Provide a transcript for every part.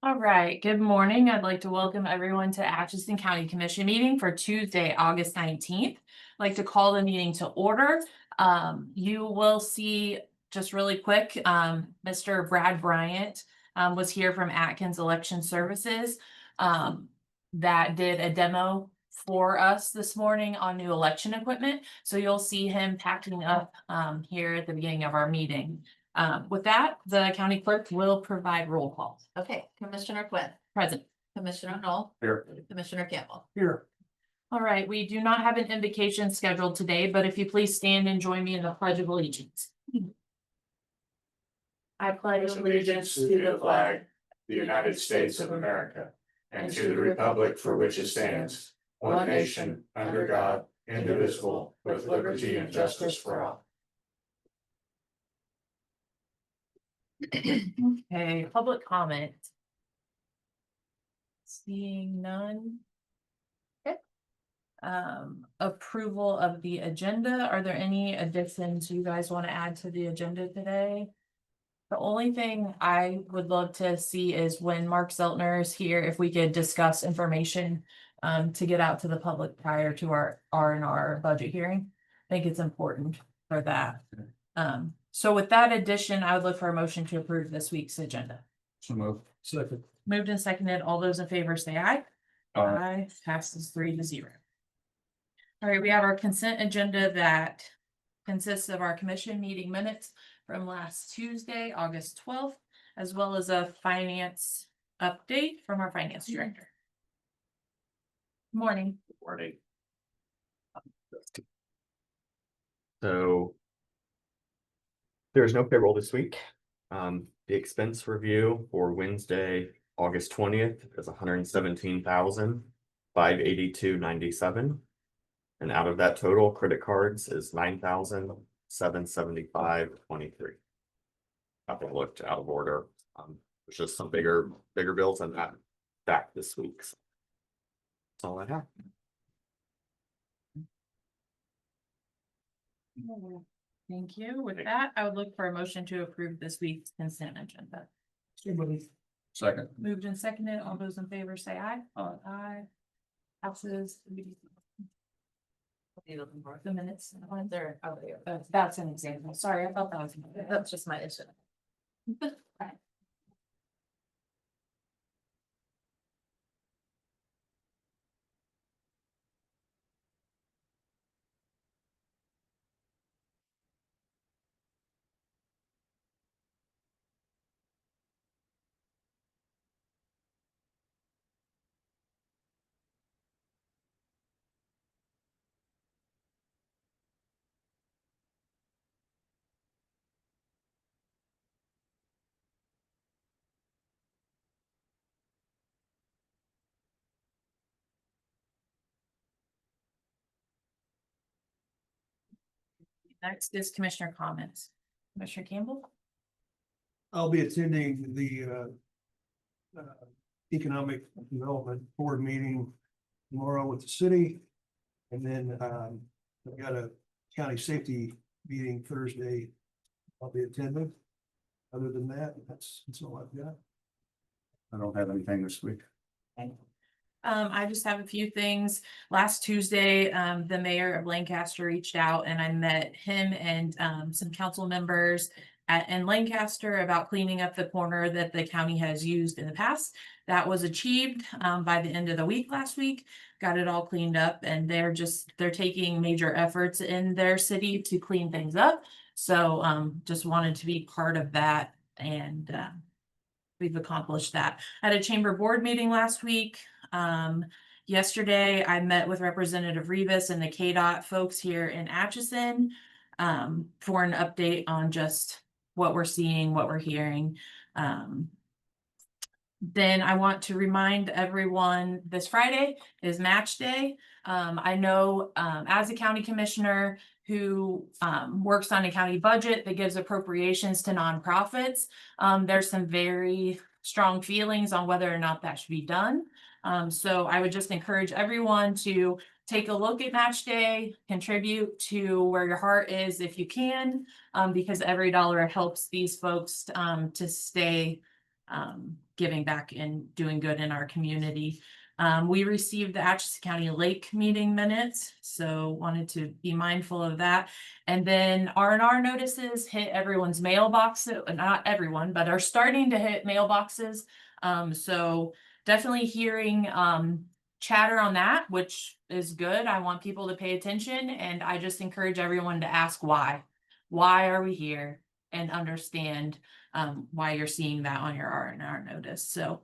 All right, good morning. I'd like to welcome everyone to Atchison County Commission meeting for Tuesday, August 19th. I'd like to call the meeting to order. You will see just really quick, Mr. Brad Bryant was here from Atkins Election Services that did a demo for us this morning on new election equipment. So you'll see him packing up here at the beginning of our meeting. With that, the county clerk will provide roll calls. Okay, Commissioner Quinn, Present. Commissioner Knoll, Here. Commissioner Campbell. Here. All right, we do not have an invocation scheduled today, but if you please stand and join me in the Pledge of Allegiance. I pledge allegiance to the flag, the United States of America, and to the republic for which it stands, one nation, under God, indivisible, with liberty and justice for all. Okay, public comment. Seeing none. Okay. Approval of the agenda. Are there any additions you guys want to add to the agenda today? The only thing I would love to see is when Mark Zeltner is here, if we could discuss information to get out to the public prior to our R&R budget hearing. I think it's important for that. So with that addition, I would look for a motion to approve this week's agenda. So moved. Second. Moved and seconded. All those in favor say aye. Aye. Aye. Passes 3-0. All right, we have our consent agenda that consists of our commission meeting minutes from last Tuesday, August 12th, as well as a finance update from our finance director. Morning. Morning. So there's no payroll this week. The expense review for Wednesday, August 20th is $117,582.97. And out of that total, credit cards is $9,775.23. Nothing looked out of order. There's just some bigger bills than that back this week. So that's all I have. Thank you. With that, I would look for a motion to approve this week's consent agenda. Second. Moved and seconded. All those in favor say aye. Aye. Passes. What are you looking for? The minutes. There, oh, there. That's an example. Sorry, I thought that was. That's just my issue. Next is commissioner comments. Commissioner Campbell? I'll be attending the Economic Development Board meeting tomorrow with the city. And then I've got a county safety meeting Thursday. I'll be attending. Other than that, that's all I've got. I don't have anything this week. I just have a few things. Last Tuesday, the mayor of Lancaster reached out and I met him and some council members in Lancaster about cleaning up the corner that the county has used in the past. That was achieved by the end of the week last week. Got it all cleaned up and they're taking major efforts in their city to clean things up. So just wanted to be part of that and we've accomplished that. I had a chamber board meeting last week. Yesterday I met with Representative Rivas and the K.S.A folks here in Atchison for an update on just what we're seeing, what we're hearing. Then I want to remind everyone this Friday is match day. I know as a county commissioner who works on a county budget that gives appropriations to nonprofits, there's some very strong feelings on whether or not that should be done. So I would just encourage everyone to take a look at match day, contribute to where your heart is if you can, because every dollar helps these folks to stay giving back and doing good in our community. We received the Atchison County Lake meeting minutes, so wanted to be mindful of that. And then R&R notices hit everyone's mailbox, not everyone, but are starting to hit mailboxes. So definitely hearing chatter on that, which is good. I want people to pay attention, and I just encourage everyone to ask why. Why are we here? And understand why you're seeing that on your R&R notice. So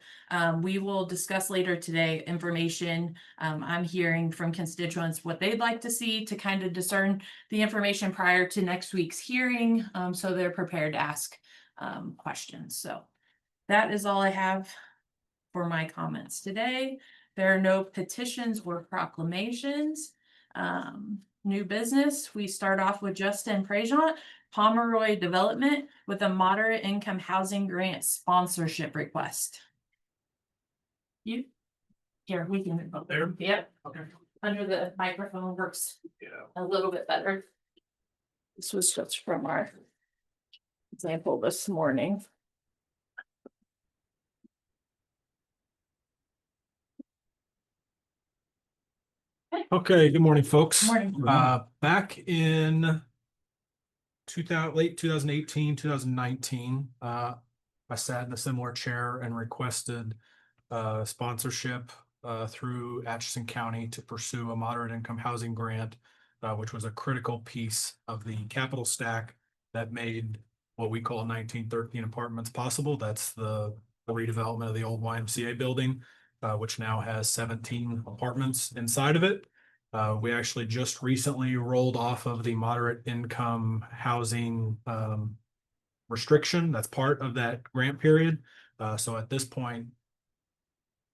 we will discuss later today information. I'm hearing from constituents what they'd like to see to kind of discern the information prior to next week's hearing, so they're prepared to ask questions. So that is all I have for my comments today. There are no petitions or proclamations. New business, we start off with Justin Prejeant, Pomeroy Development, with a moderate income housing grant sponsorship request. Here, we can vote there. Yep. Okay. Under the microphone works Yeah. a little bit better. This was just from our example this morning. Okay, good morning, folks. Morning. Back in late 2018, 2019, I sat in a similar chair and requested sponsorship through Atchison County to pursue a moderate income housing grant, which was a critical piece of the capital stack that made what we call 1913 apartments possible. That's the redevelopment of the old YMCA building, which now has 17 apartments inside of it. We actually just recently rolled off of the moderate income housing restriction. That's part of that grant period. So at this point,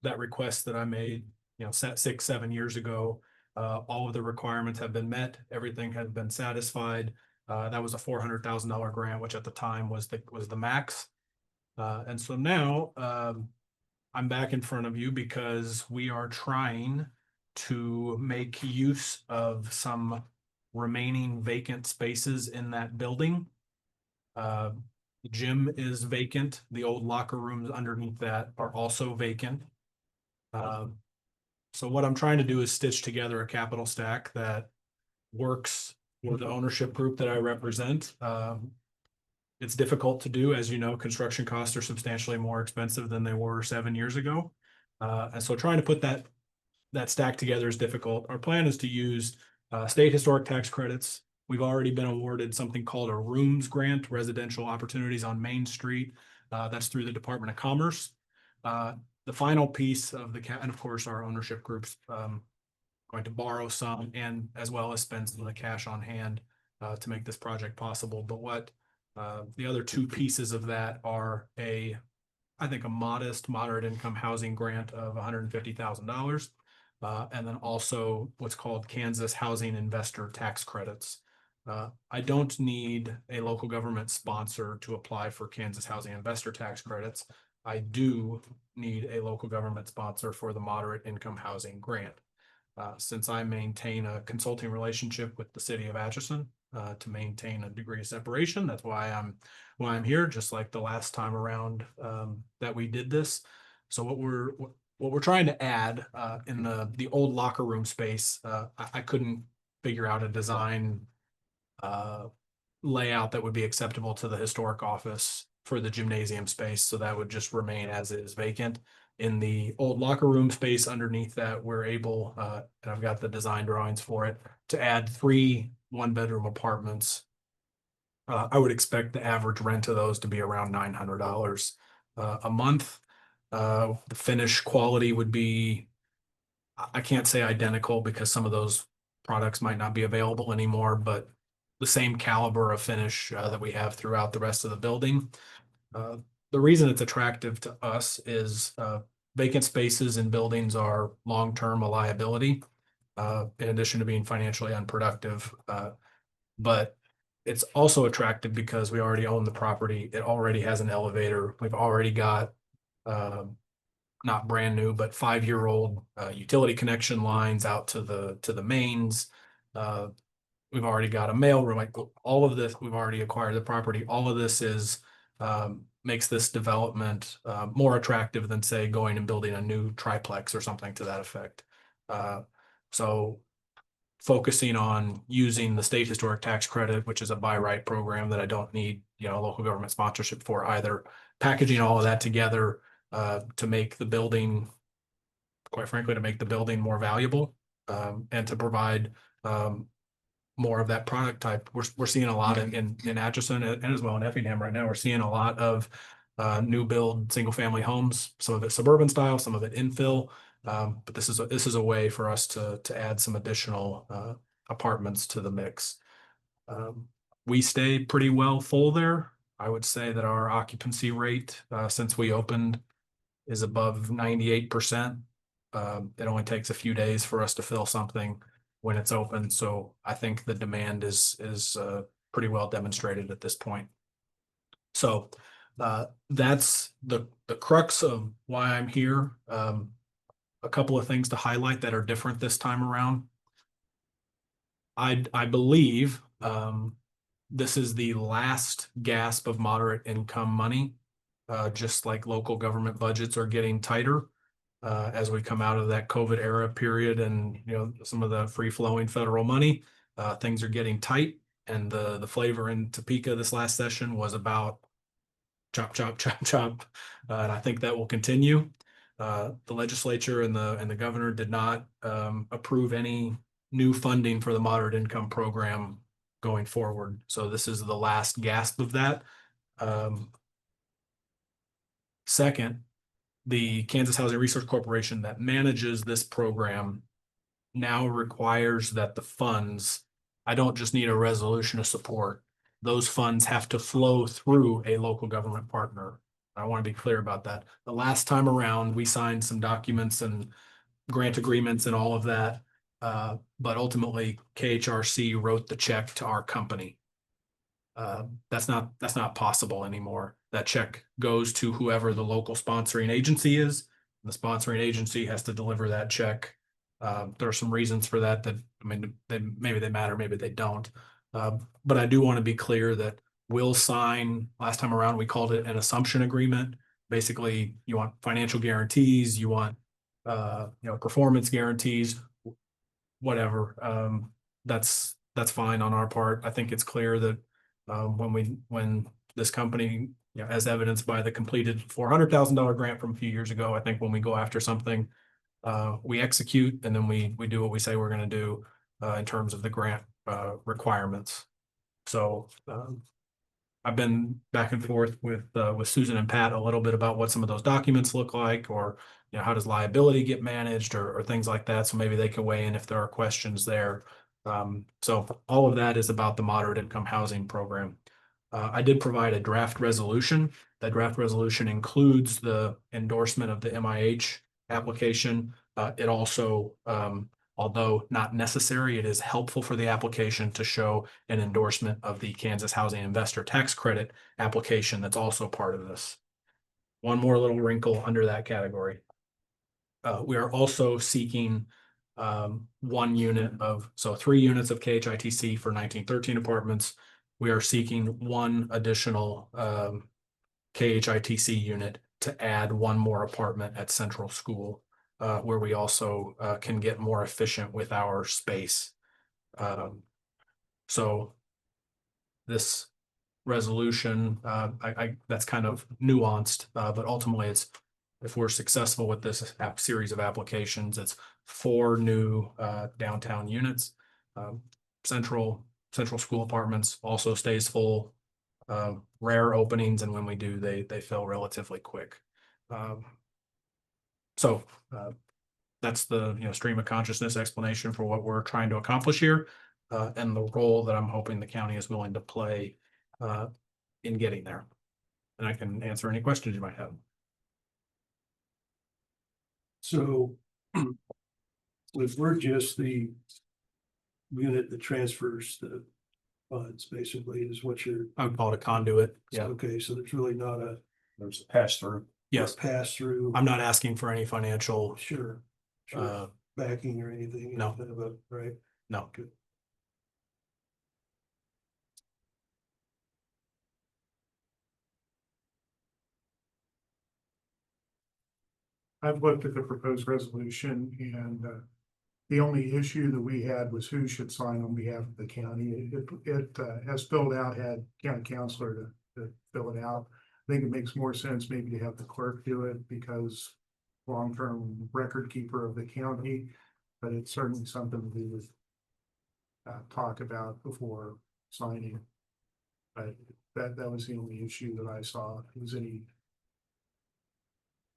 that request that I made, 6-7 years ago, all of the requirements have been met. Everything has been satisfied. That was a $400,000 grant, which at the time was the max. And so now I'm back in front of you because we are trying to make use of some remaining vacant spaces in that building. The gym is vacant. The old locker rooms underneath that are also vacant. So what I'm trying to do is stitch together a capital stack that works for the ownership group that I represent. It's difficult to do. As you know, construction costs are substantially more expensive than they were 7 years ago. And so trying to put that stack together is difficult. Our plan is to use state historic tax credits. We've already been awarded something called a rooms grant, residential opportunities on Main Street. That's through the Department of Commerce. The final piece of and of course, our ownership group's going to borrow some and as well as spend some of the cash on hand to make this project possible. But what the other two pieces of that are I think a modest moderate income housing grant of $150,000. And then also what's called Kansas Housing Investor Tax Credits. I don't need a local government sponsor to apply for Kansas Housing Investor Tax Credits. I do need a local government sponsor for the moderate income housing grant. Since I maintain a consulting relationship with the city of Atchison to maintain a degree of separation, that's why I'm here, just like the last time around that we did this. So what we're trying to add in the old locker room space, I couldn't figure out a design layout that would be acceptable to the historic office for the gymnasium space. So that would just remain as is vacant. In the old locker room space underneath that, we're able, and I've got the design drawings for it, to add 3 one-bedroom apartments. I would expect the average rent of those to be around $900 a month. The finish quality would be, I can't say identical because some of those products might not be available anymore, but the same caliber of finish that we have throughout the rest of the building. The reason it's attractive to us is vacant spaces in buildings are long-term a liability, in addition to being financially unproductive. But it's also attractive because we already own the property. It already has an elevator. We've already got not brand new, but 5-year-old utility connection lines out to the mains. We've already got a mail room. Like all of this, we've already acquired the property. All of this is makes this development more attractive than, say, going and building a new triplex or something to that effect. So focusing on using the state historic tax credit, which is a by right program that I don't need, local government sponsorship for either. Packaging all of that together to make the building, quite frankly, to make the building more valuable and to provide more of that product type. We're seeing a lot in Atchison and as well in Effingham right now. We're seeing a lot of new build single family homes, some of it suburban style, some of it infill. But this is a way for us to add some additional apartments to the mix. We stay pretty well full there. I would say that our occupancy rate since we opened is above 98%. It only takes a few days for us to fill something when it's open. So I think the demand is pretty well demonstrated at this point. So that's the crux of why I'm here. A couple of things to highlight that are different this time around. I believe this is the last gasp of moderate income money, just like local government budgets are getting tighter as we come out of that COVID era period, and some of the free flowing federal money, things are getting tight. And the flavor in Topeka this last session was about chop, chop, chop, chop, and I think that will continue. The legislature and the governor did not approve any new funding for the moderate income program going forward. So this is the last gasp of that. Second, the Kansas Housing Resource Corporation that manages this program now requires that the funds, I don't just need a resolution of support. Those funds have to flow through a local government partner. I want to be clear about that. The last time around, we signed some documents and grant agreements and all of that. But ultimately KHRC wrote the check to our company. That's not possible anymore. That check goes to whoever the local sponsoring agency is. The sponsoring agency has to deliver that check. There are some reasons for that maybe they matter, maybe they don't. But I do want to be clear that we'll sign, last time around, we called it an assumption agreement. Basically, you want financial guarantees, you want performance guarantees, whatever. That's fine on our part. I think it's clear that when this company, as evidenced by the completed $400,000 grant from a few years ago, I think when we go after something, we execute, and then we do what we say we're going to do in terms of the grant requirements. So I've been back and forth with Susan and Pat a little bit about what some of those documents look like, or how does liability get managed, or things like that. So maybe they can weigh in if there are questions there. So all of that is about the moderate income housing program. I did provide a draft resolution. That draft resolution includes the endorsement of the MIH application. It also, although not necessary, it is helpful for the application to show an endorsement of the Kansas Housing Investor Tax Credit application that's also part of this. One more little wrinkle under that category. We are also seeking 1 unit of, so 3 units of KHITC for 1913 apartments. We are seeking 1 additional KHITC unit to add 1 more apartment at Central School, where we also can get more efficient with our space. So this resolution, that's kind of nuanced, but ultimately it's, if we're successful with this series of applications, it's 4 new downtown units. Central School apartments also stays full. Rare openings, and when we do, they fill relatively quick. So that's the stream of consciousness explanation for what we're trying to accomplish here, and the role that I'm hoping the county is willing to play in getting there. And I can answer any questions you might have. So if we're just the unit that transfers the funds, basically, is what you're. I would call it a conduit. Yeah. Okay, so there's really not There's a pass through. Yes. pass through. I'm not asking for any financial. Sure. Backing or anything. No. Right. No. Good. I've looked at the proposed resolution and the only issue that we had was who should sign on behalf of the county. It has filled out, had county counselor to fill it out. I think it makes more sense maybe to have the clerk do it because long-term record keeper of the county, but it's certainly something we would talk about before signing. But that was the only issue that I saw.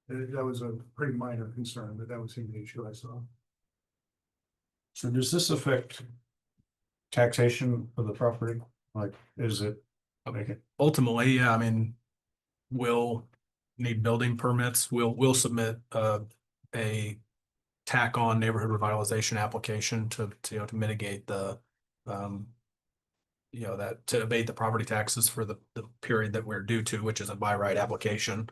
That was a pretty minor concern, but that was the only issue I saw. So does this affect taxation of the property? Like, is it? Okay. Ultimately, yeah, I mean, we'll need building permits. We'll submit a tack on neighborhood revitalization application to mitigate the that to abate the property taxes for the period that we're due to, which is a by right application.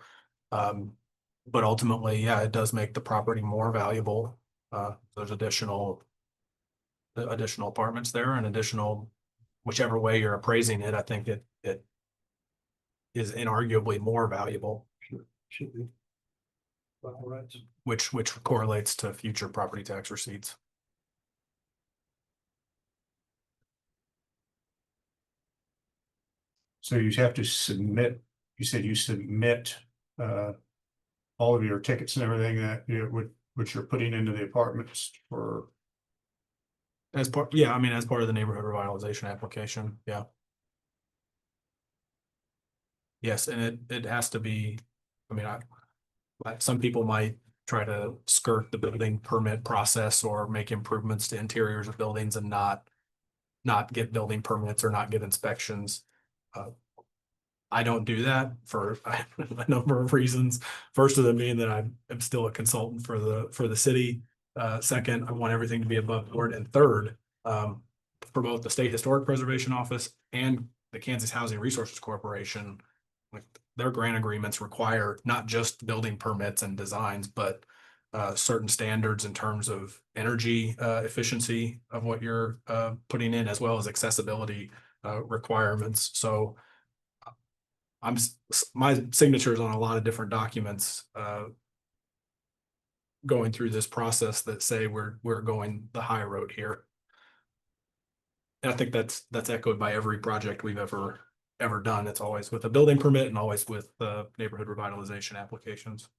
But ultimately, yeah, it does make the property more valuable. There's additional apartments there and additional, whichever way you're appraising it, I think it is inarguably more valuable, Should be. All right. which correlates to future property tax receipts. So you have to submit, you said you submit all of your tickets and everything that which you're putting into the apartments for. As part, yeah, I mean, as part of the neighborhood revitalization application, yeah. Yes, and it has to be, I mean, some people might try to skirt the building permit process or make improvements to interiors of buildings and not get building permits or not get inspections. I don't do that for a number of reasons. First of them being that I'm still a consultant for the city. Second, I want everything to be above board. And third, for both the State Historic Preservation Office and the Kansas Housing Resources Corporation, like their grant agreements require not just building permits and designs, but certain standards in terms of energy efficiency of what you're putting in, as well as accessibility requirements. So my signatures on a lot of different documents going through this process that say we're going the high road here. And I think that's echoed by every project we've ever done. It's always with a building permit and always with neighborhood revitalization applications.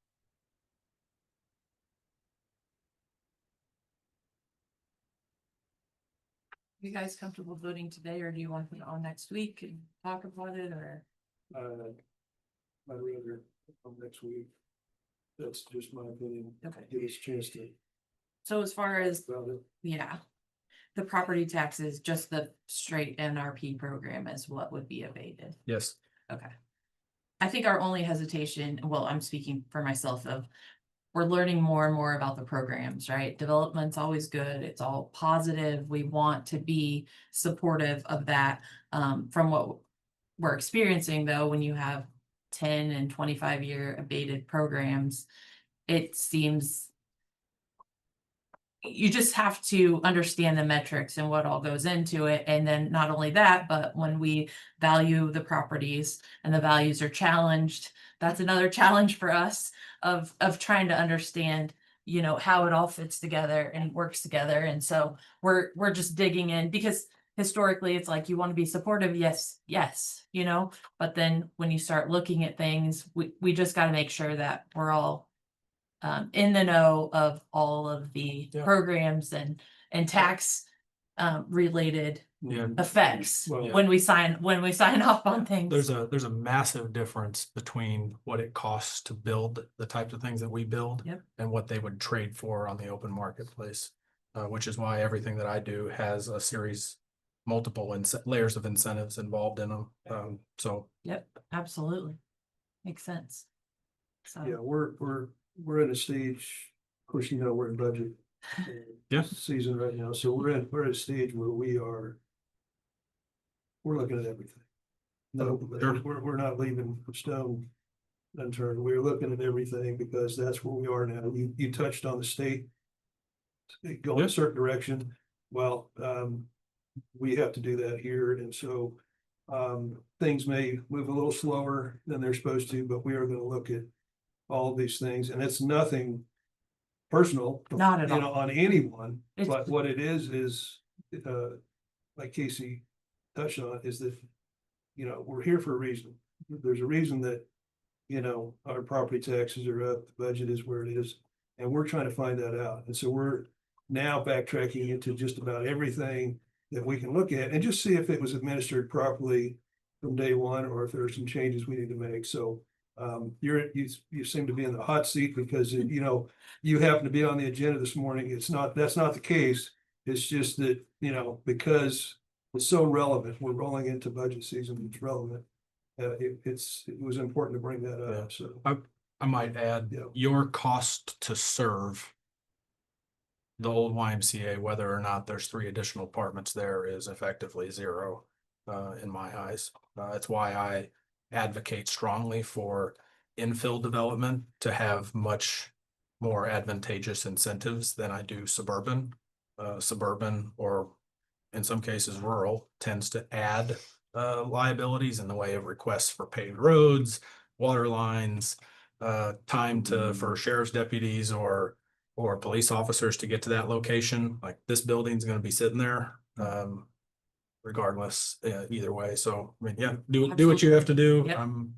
You guys comfortable voting today, or do you want it on next week and talk about it, or? I'd rather next week. That's just my opinion. Okay. Give us a chance to. So as far as, About it. yeah, the property taxes, just the straight NRP program is what would be abated. Yes. Okay. I think our only hesitation, well, I'm speaking for myself, of we're learning more and more about the programs, right? Development's always good. It's all positive. We want to be supportive of that. From what we're experiencing though, when you have 10 and 25-year abated programs, it seems you just have to understand the metrics and what all goes into it. And then not only that, but when we value the properties and the values are challenged, that's another challenge for us of trying to understand, how it all fits together and works together. And so we're just digging in, because historically it's like you want to be supportive. Yes, but then when you start looking at things, we just got to make sure that we're all in the know of all of the programs and tax related effects Well, when we sign off on things. There's a massive difference between what it costs to build the types of things that we build and what they would trade for on the open marketplace, which is why everything that I do has a series, multiple layers of incentives involved in them. Yep, absolutely. Makes sense. So yeah, we're at a stage, of course, we're in budget season right now, so we're at a stage where we're looking at everything. No, we're not leaving a stone unturned. We're looking at everything because that's where we are now. You touched on the state going a certain direction. Well, we have to do that here, and so things may move a little slower than they're supposed to, but we are going to look at all of these things, and it's nothing personal. Not at you know, all. on anyone, It's- but what it is, like K.S.A. touched on, is that, you know, we're here for a reason. There's a reason that, you know, our property taxes are up, the budget is where it is, and we're trying to find that out. And so we're now backtracking into just about everything that we can look at and just see if it was administered properly from day one, or if there are some changes we need to make. So you seem to be in the hot seat because, you know, you happen to be on the agenda this morning. That's not the case. It's just that, you know, because it's so relevant, we're rolling into budget season, it's relevant. It was important to bring that up, so. I might add, Yeah. your cost to serve the old YMCA, whether or not there's 3 additional apartments there, is effectively zero, in my eyes. It's why I advocate strongly for infill development to have much more advantageous incentives than I do suburban. Suburban, or in some cases rural, tends to add liabilities in the way of requests for paved roads, water lines, time for sheriff's deputies or police officers to get to that location. Like, this building's gonna be sitting there, regardless, either way. So, I mean, yeah, do what you have to do. Yep. I'm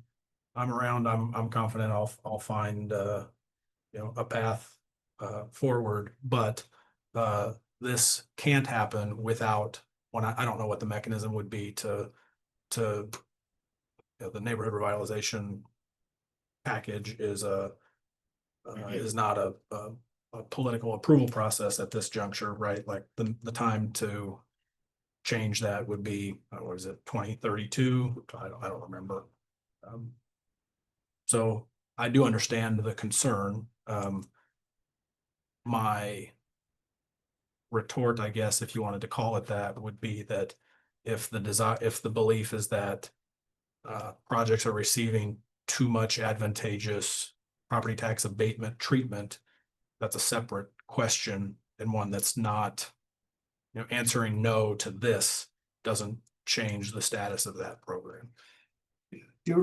around. I'm confident I'll find, a path, forward, but, this can't happen without, I don't know what the mechanism would be to, the neighborhood revitalization package is not a political approval process at this juncture, right? Like, the time to change that would be, what is it, 2032? I don't remember. So I do understand the concern. My retort, I guess, if you wanted to call it that, would be that if the belief is that projects are receiving too much advantageous property tax abatement treatment, that's a separate question, and one that's not, answering no to this doesn't change the status of that program. The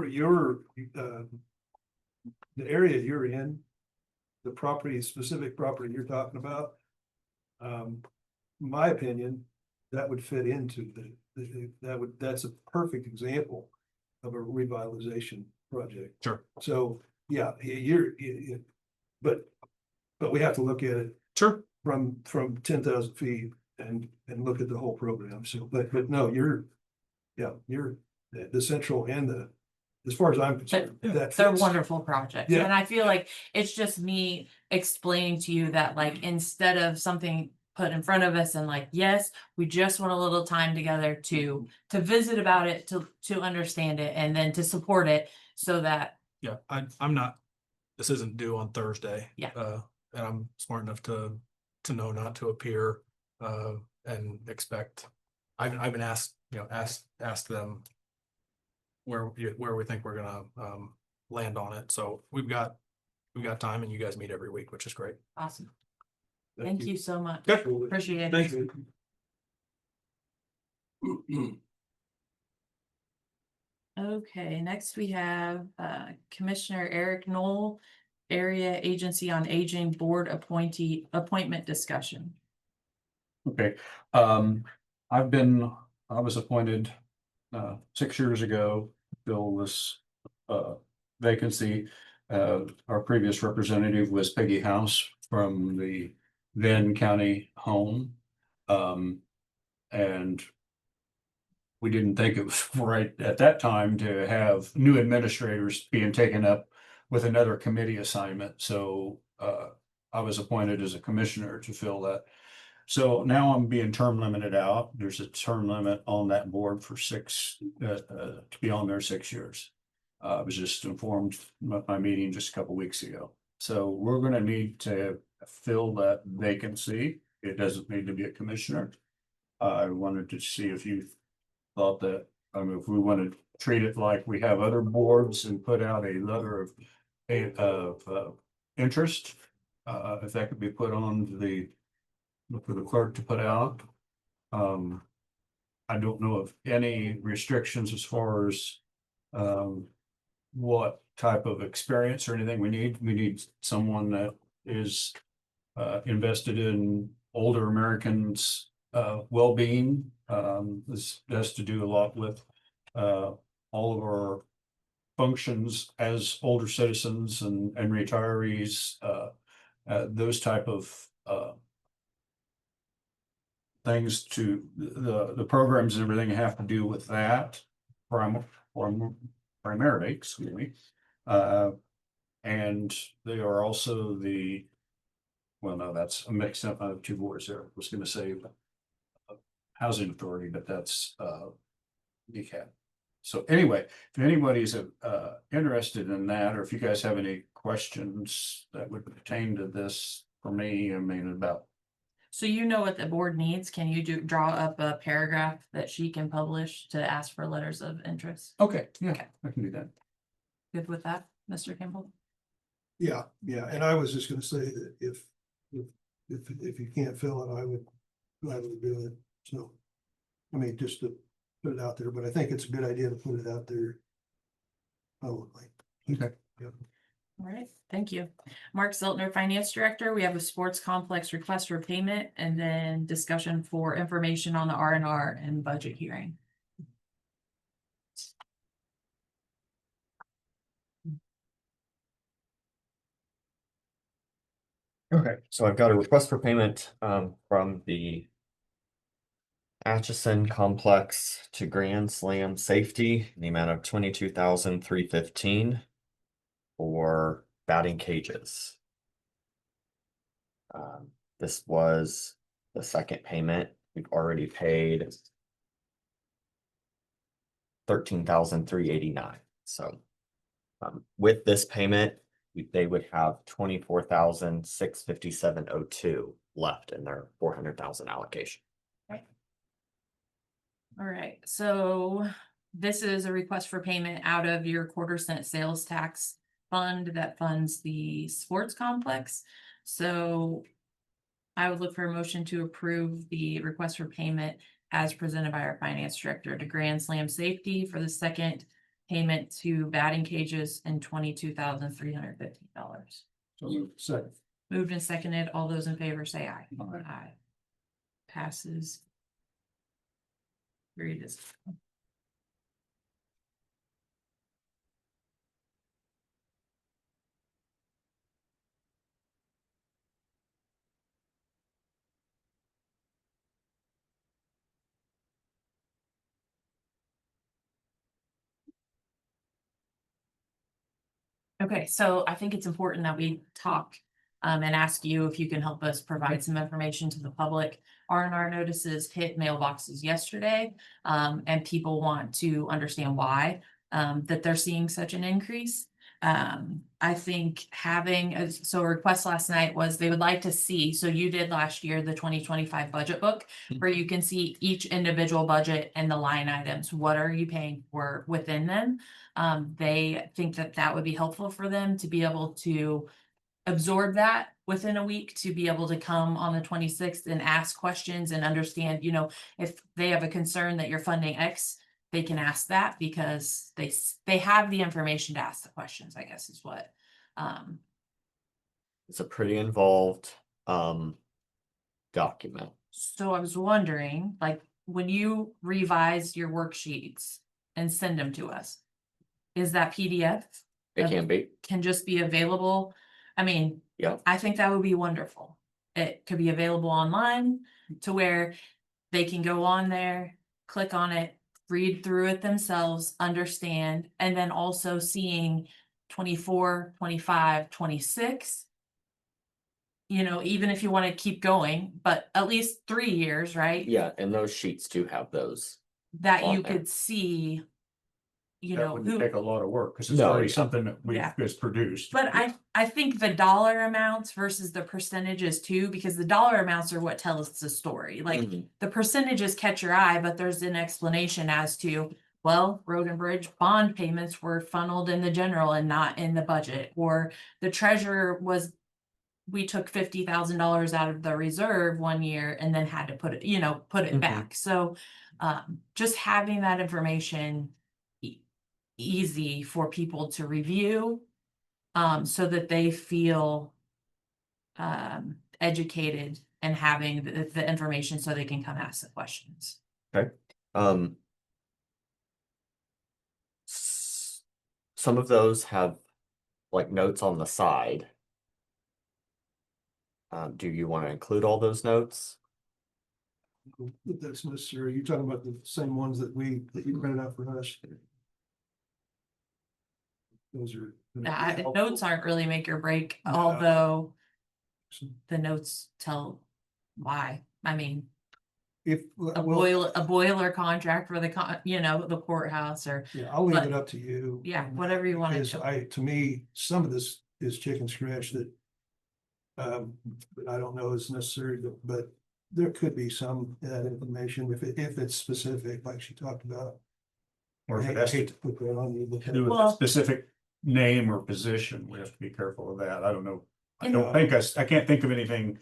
area you're in, the specific property you're talking about, my opinion, that would fit into that's a perfect example of a revitalization project. Sure. So, yeah, but we have to look at it Sure. from 10,000 feet and look at the whole program. So, but no, you're the central and as far as I'm concerned, that They're fits. wonderful projects. Yeah. And I feel like it's just me explaining to you that, like, instead of something put in front of us and like, yes, we just want a little time together to visit about it, to understand it, and then to support it, so that, Yeah, I'm not, this isn't due on Thursday. Yeah. And I'm smart enough to know not to appear, and expect, I've been asked, ask them where we think we're gonna, land on it. So we've got time, and you guys meet every week, which is great. awesome. Thank you so much. Good. Appreciate it. Thank you. Okay, next we have Commissioner Eric Knoll, Area Agency on Aging Board appointment discussion. Okay, I was appointed 6 years ago to fill this vacancy. Our previous representative was Peggy House from the then county home. And we didn't think it was right at that time to have new administrators being taken up with another committee assignment. So I was appointed as a commissioner to fill that. So now I'm being term limited out. There's a term limit on that board for to be on there 6 years. I was just informed at my meeting just a couple weeks ago. So we're going to need to fill that vacancy. It doesn't need to be a commissioner. I wanted to see if you thought that, if we want to treat it like we have other boards and put out a letter of interest, if that could be put on for the clerk to put out. I don't know of any restrictions as far as what type of experience or anything we need. We need someone that is invested in older Americans' well-being. This has to do a lot with all of our functions as older citizens and retirees, those type of things to the programs and everything have to do with that primarily, excuse me. And they are also well, no, that's a mix up of two boards there. I was gonna say housing authority, but that's DCAT. So anyway, if anybody's interested in that, or if you guys have any questions that would pertain to this for me, I mean, about. So you know what the board needs. Can you draw up a paragraph that she can publish to ask for letters of interest? Okay, yeah, Okay. I can do that. Good with that, Mr. Kimball? Yeah, and I was just gonna say that if you can't fill it, I would gladly do it, so. I mean, just to put it out there, but I think it's a good idea to put it out there. Publicly. Okay. All right, thank you. Mark Zeltner, Finance Director. We have a sports complex request for payment and then discussion for information on the R&R and budget hearing. Okay, so I've got a request for payment from the Atchison Complex to Grand Slam Safety in the amount of $22,315 for batting cages. This was the second payment. We've already paid $13,389. So with this payment, they would have $24,657.02 left in their 400,000 allocation. All right, so this is a request for payment out of your quarter-cent sales tax fund that funds the sports complex. So I would look for a motion to approve the request for payment as presented by our finance director to Grand Slam Safety for the second payment to batting cages and $22,350. So second. Moved and seconded. All those in favor say aye. Aye. Aye. Passes. Agreed. Okay, so I think it's important that we talk and ask you if you can help us provide some information to the public. R&R notices hit mailboxes yesterday, and people want to understand why that they're seeing such an increase. I think having a request last night was they would like to see, so you did last year, the 2025 budget book, where you can see each individual budget and the line items. What are you paying for within them? They think that that would be helpful for them to be able to absorb that within a week, to be able to come on the 26th and ask questions and understand, if they have a concern that you're funding X, they can ask that because they have the information to ask the questions, I guess is what. It's a pretty involved document. So I was wondering, like, when you revise your worksheets and send them to us, is that PDF It can be. can just be available? I mean, Yeah. I think that would be wonderful. It could be available online to where they can go on there, click on it, read through it themselves, understand, and then also seeing 24, 25, 26. Even if you want to keep going, but at least 3 years, right? Yeah, and those sheets do have those. That on you there. could see, That wouldn't who. take a lot of work, because it's No, already yeah. something that we've Yeah. just produced. But I think the dollar amounts versus the percentages too, because the dollar amounts are what tell us the story. Like Mhm. the percentages catch your eye, but there's an explanation as to, well, road and bridge bond payments were funneled in the general and not in the budget, or the treasurer we took $50,000 out of the reserve one year and then had to put it Mhm. back. So just having that information easy for people to review, so that they feel educated and having the information so they can come ask the questions. Um. Some of those have like notes on the side. Do you want to include all those notes? If that's necessary, you're talking about the same ones that you printed out for us. Those are. Notes aren't really make or break, No. although the notes tell why. I mean, If, a boiler contract for the the courthouse, or yeah, I'll leave but- it up to you. yeah, whatever you want Because to. to me, some of this is chicken scratch that. I don't know is necessary, but there could be some of that information if it's specific, like she talked about. Or if I it has hate to to put that on you, but. do with a Well- specific name or position, we have to be careful of that. I don't know. I And- don't think I can't think of anything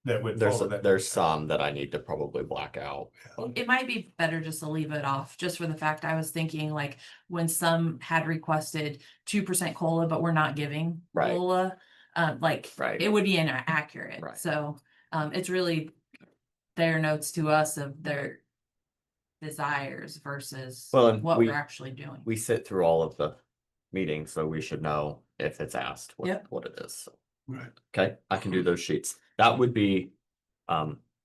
that would follow that. There's some that I need to probably black out. It might be better just to leave it off, just for the fact I was thinking like when some had requested 2% COLA, but we're not giving Right. COLA. Like Right. it would be inaccurate. Right. So it's really their notes to us of their desires versus Well, and what we- we're actually doing. We sit through all of the meetings, so we should know if it's asked Yep. what it is. Right. Okay, I can do those sheets. That would be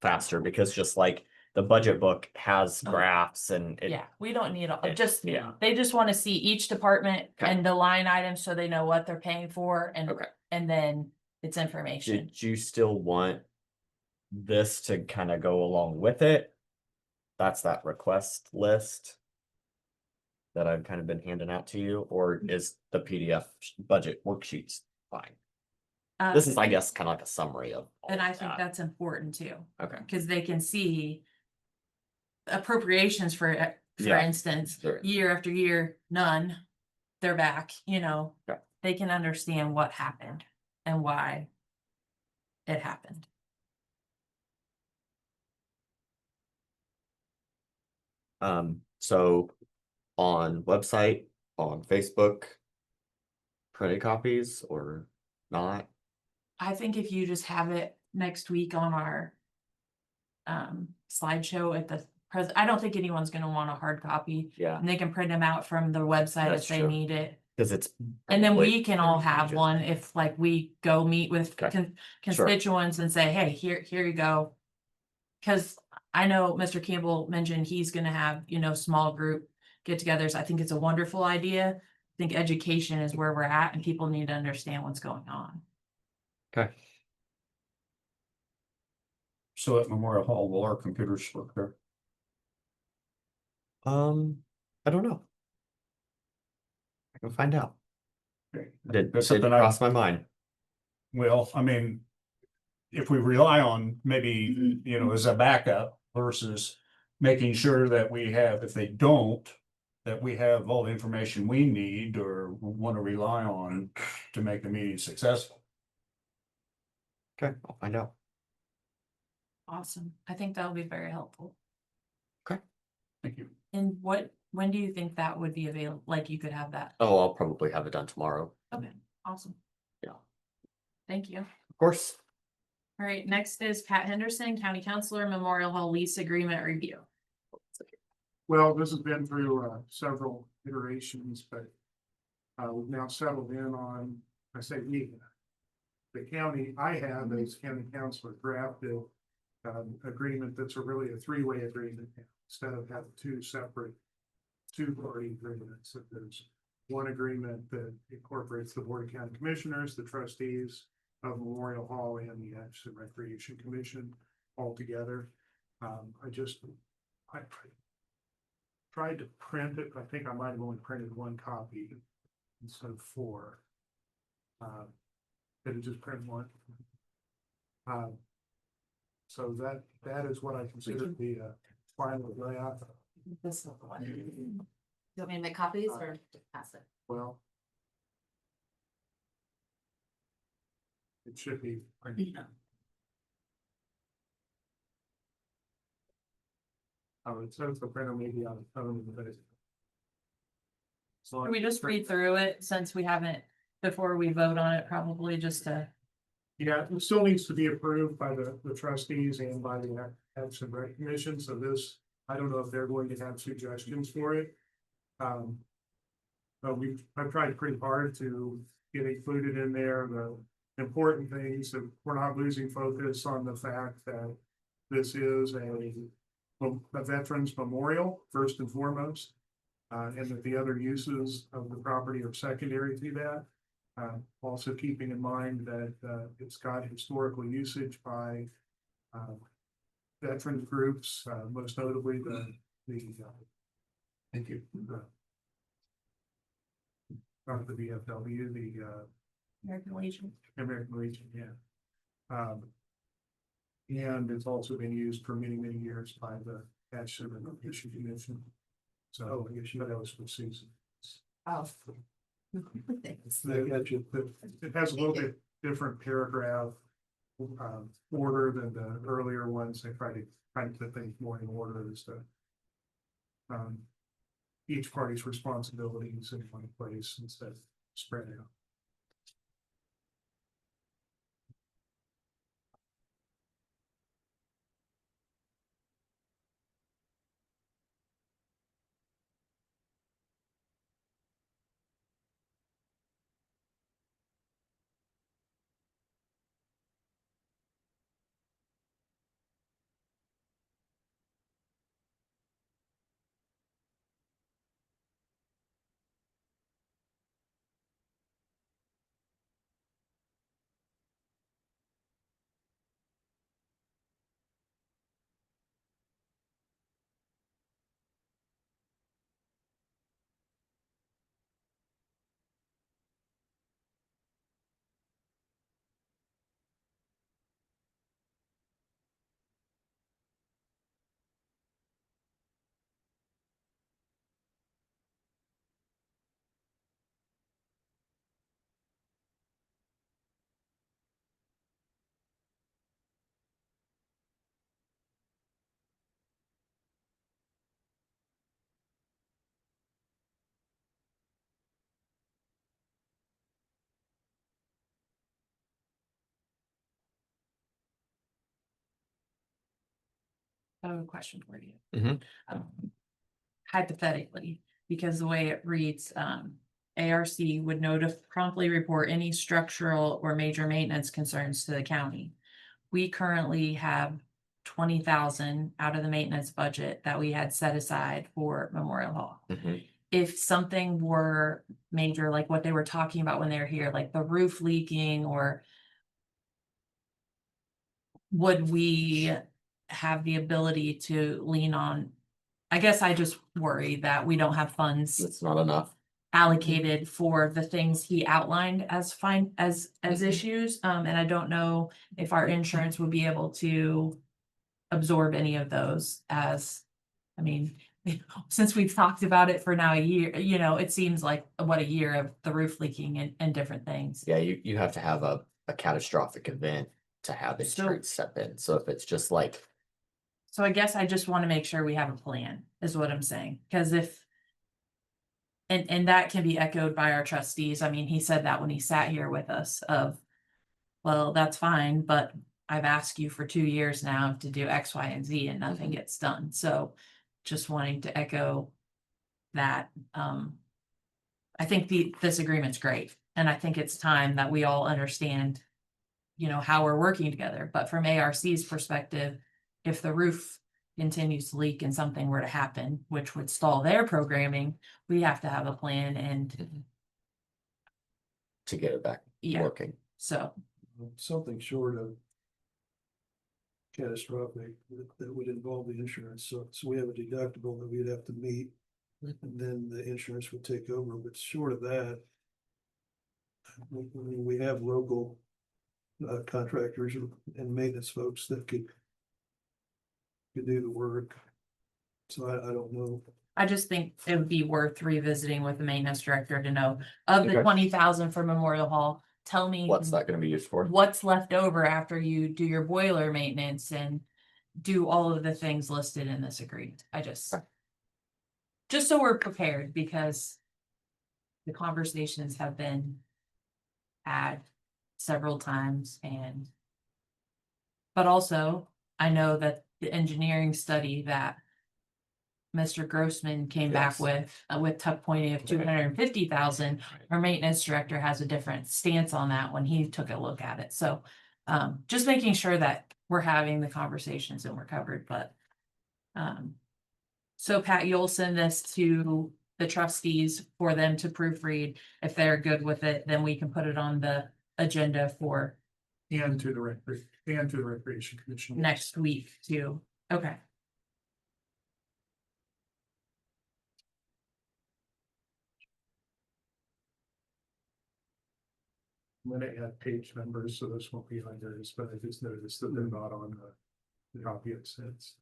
faster because just like the budget book has Oh. graphs and it, Yeah, we don't need all, it- just, yeah. they just want to see each department Okay. and the line items so they know what they're paying for Okay. and then it's information. Did you still want this to kind of go along with it? That's that request list that I've kind of been handing out to you, or is the PDF budget worksheets fine? This is, I guess, kind of like a summary of all And of I think that. that's important too, Okay. because they can see appropriations for Yeah. instance, Sure. year after year, none, they're back, Yeah. they can understand what happened and why it happened. So on website, on Facebook, printed copies or not? I think if you just have it next week on our slideshow at the I don't think anyone's gonna want a hard copy, Yeah, and they can print them out from the website That's if they true. need it. because it's. And then probably we can all 30 have pages. one if like we go meet with Okay. constituents and say, hey, here you go. Cause I know Mr. Campbell mentioned he's gonna have, small group get-togethers. I think it's a wonderful idea. I think education is where we're at and people need to understand what's going on. Okay, So at Memorial Hall, will our computers work there? I don't know. I can find out. Okay. Did That's something I, cross my mind. well, I mean, if we rely on maybe, as a backup versus making sure that we have, if they don't, that we have all the information we need or want to rely on to make the meeting successful. Okay, I'll find out. Awesome. I think that'll be very helpful. Thank you. And when do you think that would be available? Like you could have that? Oh, I'll probably have it done tomorrow. Okay, awesome. Yeah. Thank you. Of course. All right, next is Pat Henderson, County Councilor, Memorial Hall Lease Agreement Review. Well, this has been through several iterations, but we've now settled in on, I say we, the county, I have as county councilor drafted agreement that's really a three-way agreement instead of having two separate two-party agreements. That there's one agreement that incorporates the Board of County Commissioners, the trustees of Memorial Hall, and the Atchison Recreation Commission all together. I tried to print it. I think I might have only printed one copy instead of four. Did it just print one? So that is what I consider the final draft. This is the one. You want me to make copies or pass it? Well, it should be. Oh, it says the printer may be on the phone, but it's. Can we just read through it since we haven't, before we vote on it, probably just to, Yeah, it still needs to be approved by the trustees and by the Atchison Rec Commission, so this, I don't know if they're going to have suggestions for it. But I've tried pretty hard to get included in there, the important things, that we're not losing focus on the fact that this is a veterans memorial, first and foremost. And that the other uses of the property are secondary to that. Also keeping in mind that it's got historical usage by veteran groups, most notably Thank you. not the VFW, the American Legion. American Legion, yeah. And it's also been used for many, many years by the Atchison Issue Commission. So I guess that was for season. Oh. I got you. It has a little bit different paragraph order than the earlier ones. They try to put things more in order as to each party's responsibilities in one place instead of spread out. I have a question for you. Mhm. Hypothetically, because the way it reads, ARC would promptly report any structural or major maintenance concerns to the county. We currently have 20,000 out of the maintenance budget that we had set aside for Memorial Hall. Mhm. If something were major, like what they were talking about when they were here, like the roof leaking, or would we have the ability to lean on? I guess I just worry that we don't have funds It's not enough. allocated for the things he outlined as Mhm. issues. And I don't know if our insurance would be able to absorb any of those as, I mean, since we've talked about it for now a year, it seems like a year of the roof leaking and different things. Yeah, you have to have a catastrophic event to have So- insurance step in. So if it's just like, So I guess I just want to make sure we have a plan, is what I'm saying, because if. And that can be echoed by our trustees. I mean, he said that when he sat here with us of. Well, that's fine, but I've asked you for 2 years now to do X, Y, and Z and nothing gets done. So just wanting to echo that. I think this agreement's great. And I think it's time that we all understand, how we're working together. But from ARC's perspective, if the roof continues to leak and something were to happen, which would stall their programming, we have to have a plan. And to get it back yeah, working. so Something short of catastrophic that would involve the insurance. So we have a deductible that we'd have to meet. And then the insurance would take over, but short of that. We have local contractors and maintenance folks that could do the work. So I don't know. I just think it would be worth revisiting with the maintenance director to know of the Okay. 20,000 for Memorial Hall. Tell me What's that gonna be used for? what's left over after you do your boiler maintenance and do all of the things listed in this agreement. Okay. Just so we're prepared, because the conversations have been had several times and. But also, I know that the engineering study that. Mr. Grossman came back Yes. with tuck pointing of 250,000. Our maintenance director has a different stance on that when he took a look at it. So, just making sure that we're having the conversations and we're covered, but. So Pat, you'll send this to the trustees for them to proofread. If they're good with it, then we can put it on the agenda for And to the Recreation Commission. next week too. Okay. I'm gonna add page numbers, so this won't be on yours, but I just noticed that they're not on the copy it says.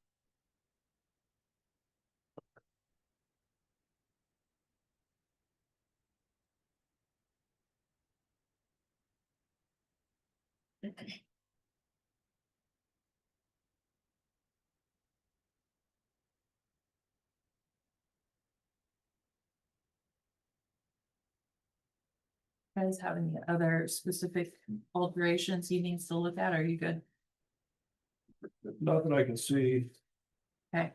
Guys have any other specific alterations you need to look at? Are you good? Nothing I can see. Okay.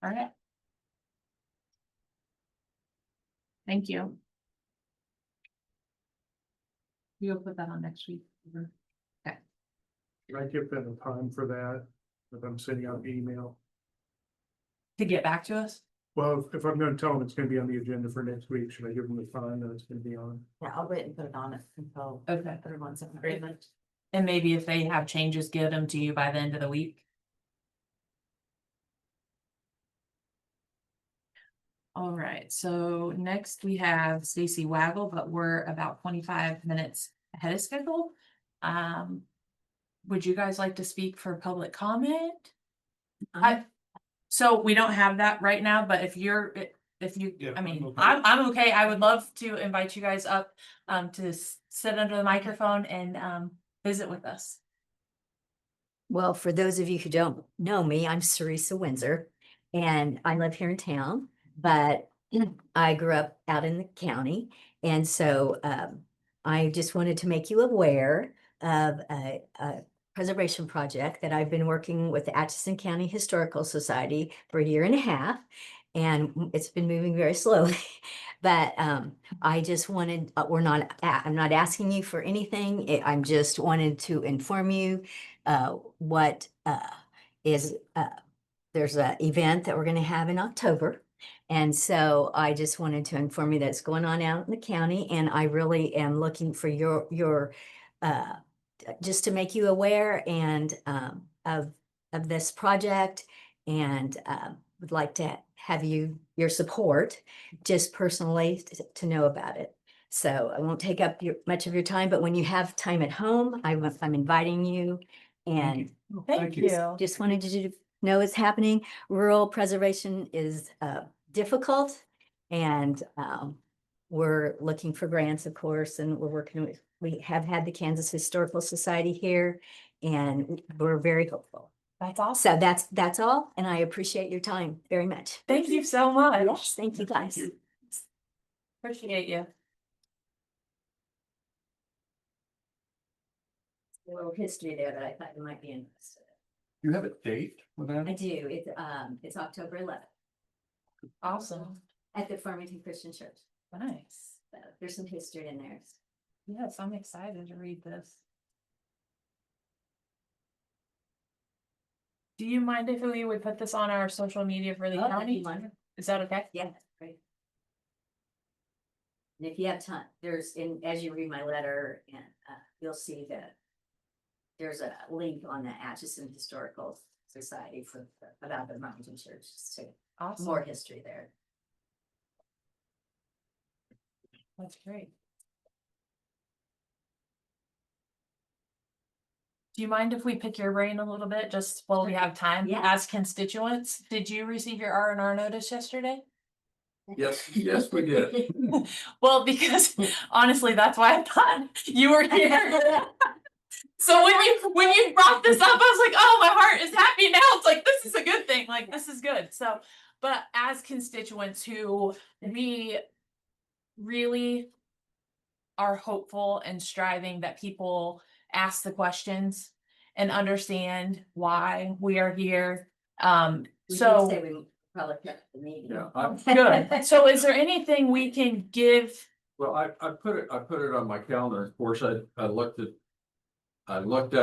All right. Thank you. You'll put that on next week. Can I give them a time for that, if I'm sending out an email? To get back to us? Well, if I'm gonna tell them it's gonna be on the agenda for next week, should I give them the time that it's gonna be on? Yeah, I'll wait and put it on it until Okay. everyone's in agreement. And maybe if they have changes, get them to you by the end of the week. All right, so next we have Stacy Waggle, but we're about 25 minutes ahead of schedule. Would you guys like to speak for public comment? So we don't have that right now, but if you, Yeah, I mean, I'm okay. I'm okay. I would love to invite you guys up to sit under the microphone and visit with us. Well, for those of you who don't know me, I'm Sarisa Windsor and I live here in town, but I grew up out in the county. And so I just wanted to make you aware of a preservation project that I've been working with the Atchison County Historical Society for a year and a half. And it's been moving very slowly, but I just wanted, I'm not asking you for anything. I'm just wanted to inform you what is, there's an event that we're going to have in October. And so I just wanted to inform you that it's going on out in the county, and I really am looking for your just to make you aware and of this project, and would like to have your support just personally to know about it. So I won't take up much of your time, but when you have time at home, I'm inviting you, and Thank you. just wanted you to know it's happening. Rural preservation is difficult, and we're looking for grants, of course, and we're working with, we have had the Kansas Historical Society here, and we're very hopeful. That's awesome. So that's all, and I appreciate your time very much. Thank you so much. Yes, thank you guys. Appreciate you. A little history there that I thought you might be interested You have a date with in. I that? do. It's October 11th Awesome. at the Farmington Christian Church. Nice. So there's some history in there. Yes, I'm excited to read this. Do you mind if we would put this on our social media for the Oh, that'd be county? wonderful. Is that okay? Yeah, that's great. And if you have time, as you read my letter, and you'll see that there's a link on the Atchison Historical Society about the Mountain Church, so Awesome. more history there. That's great. Do you mind if we pick your brain a little bit, just while we have time? Yeah. As constituents, did you receive your R&R notice yesterday? Yes, yes, we did. Well, because honestly, that's why I thought you were here. So when you brought this up, I was like, oh, my heart is happy now. It's like, this is a good thing. Like, this is good. So But as constituents who we really are hopeful and striving that people ask the questions and understand why we are here. We did So say we probably kept the meeting. Yeah, good. So is there anything we can give? Well, I put it on my calendar. Of course, I looked at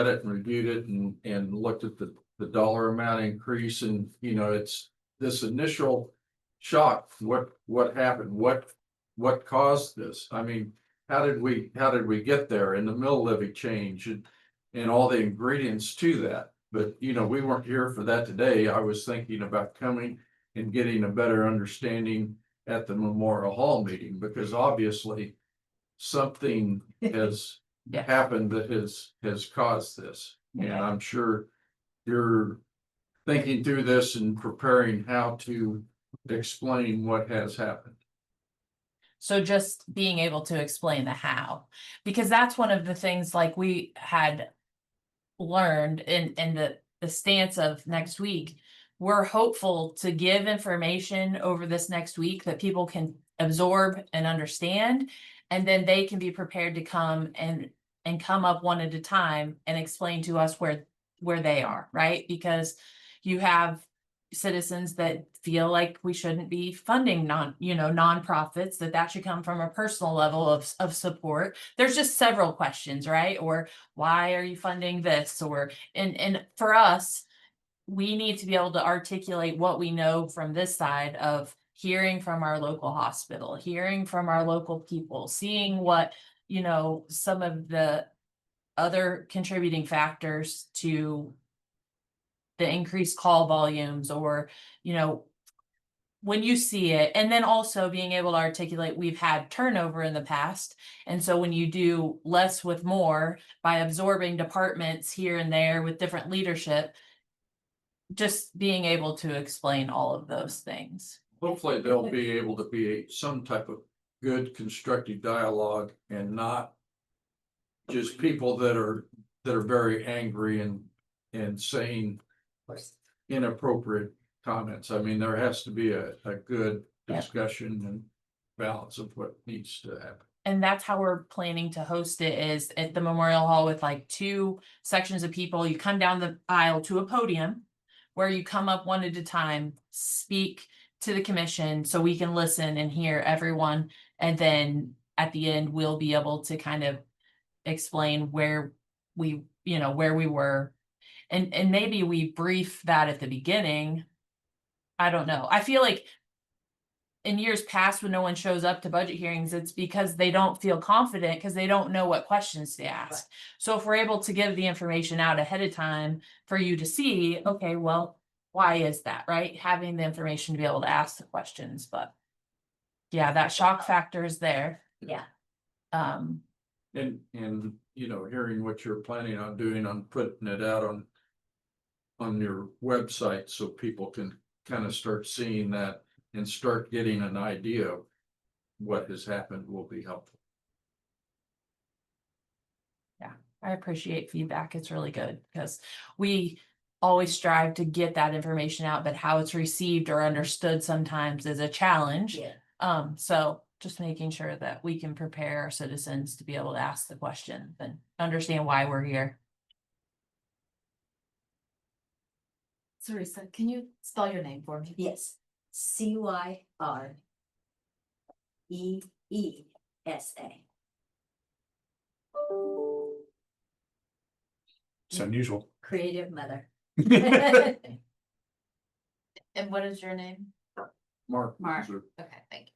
it and reviewed it and looked at the dollar amount increase and, you know, it's this initial shock. What happened? What caused this? I mean, how did we get there? And the mill levy change and all the ingredients to that. But, you know, we weren't here for that today. I was thinking about coming and getting a better understanding at the Memorial Hall meeting, because obviously something has Yeah. happened that has caused this. And I'm sure you're thinking through this and preparing how to explain what has happened. So just being able to explain the how, because that's one of the things like we had learned in the stance of next week. We're hopeful to give information over this next week that people can absorb and understand. And then they can be prepared to come and come up one at a time and explain to us where they are, right? Because you have citizens that feel like we shouldn't be funding nonprofits, that should come from a personal level of support. There's just several questions, right? Or why are you funding this? Or and for us, we need to be able to articulate what we know from this side of hearing from our local hospital, hearing from our local people, seeing what, some of the other contributing factors to the increased call volumes, or, when you see it, and then also being able to articulate, we've had turnover in the past. And so when you do less with more by absorbing departments here and there with different leadership, just being able to explain all of those things. Hopefully there'll be able to be some type of good constructive dialogue and not just people that are very angry and saying inappropriate comments. I mean, there has to be a good discussion and balance of what needs to happen. And that's how we're planning to host it, is at the Memorial Hall with like 2 sections of people. You come down the aisle to a podium where you come up one at a time, speak to the commission so we can listen and hear everyone. And then at the end, we'll be able to kind of explain where we were. And maybe we brief that at the beginning. I don't know. I feel like in years past, when no one shows up to budget hearings, it's because they don't feel confident because they don't know what questions to ask. So if we're able to give the information out ahead of time for you to see, okay, well, why is that, right? Having the information to be able to ask the questions, but yeah, that shock factor is there. Yeah. And hearing what you're planning on doing, on putting it out on your website so people can kind of start seeing that and start getting an idea of what has happened will be helpful. Yeah, I appreciate feedback. It's really good because we always strive to get that information out, but how it's received or understood sometimes is a challenge. Yeah. So just making sure that we can prepare our citizens to be able to ask the question and understand why we're here. Teresa, can you spell your name for me? Yes. CYREESA. It's unusual. Creative mother. And what is your name? Mark. Mark. Okay, thank you.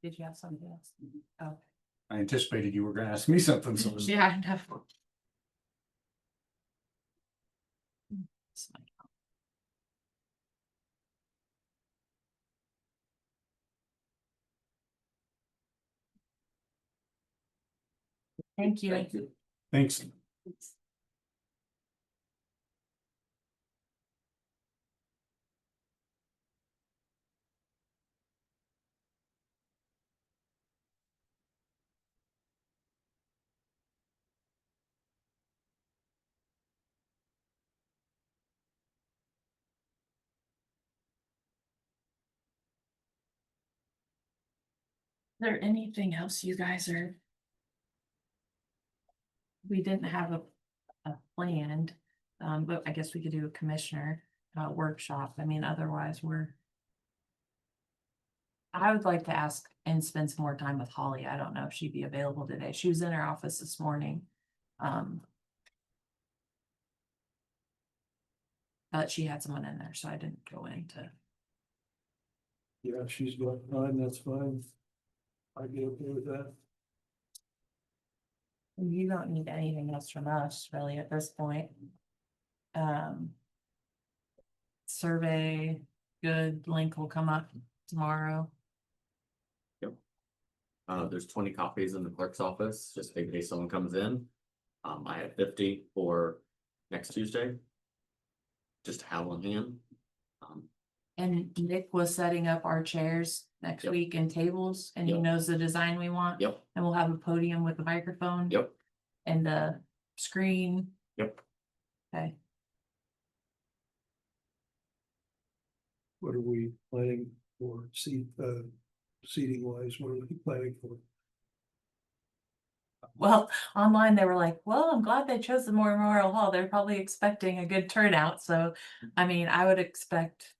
Did you have something else? Oh, I anticipated you were gonna ask me something, so. yeah, I know. Thank you. Thanks. Is there anything else you guys are? We didn't have a planned, but I guess we could do a commissioner workshop. I mean, otherwise I would like to ask and spend some more time with Holly. I don't know if she'd be available today. She was in her office this morning. But she had someone in there, so I didn't go into. Yeah, if she's got time, that's fine. I'd be okay with that. You don't need anything else from us really at this point. Survey, good, link will come up tomorrow. There's 20 copies in the clerk's office, just in case someone comes in. I have 50 for next Tuesday. Just to have on hand. And Nick was setting up our chairs next Yep. week and tables, and he Yep. knows the design we want. Yep, And we'll have a podium with a microphone. yep, And a screen. yep. Okay. What are we planning for seating wise? What are we planning for? Well, online they were like, well, I'm glad they chose the Memorial Hall. They're probably expecting a good turnout. So, I mean, I would expect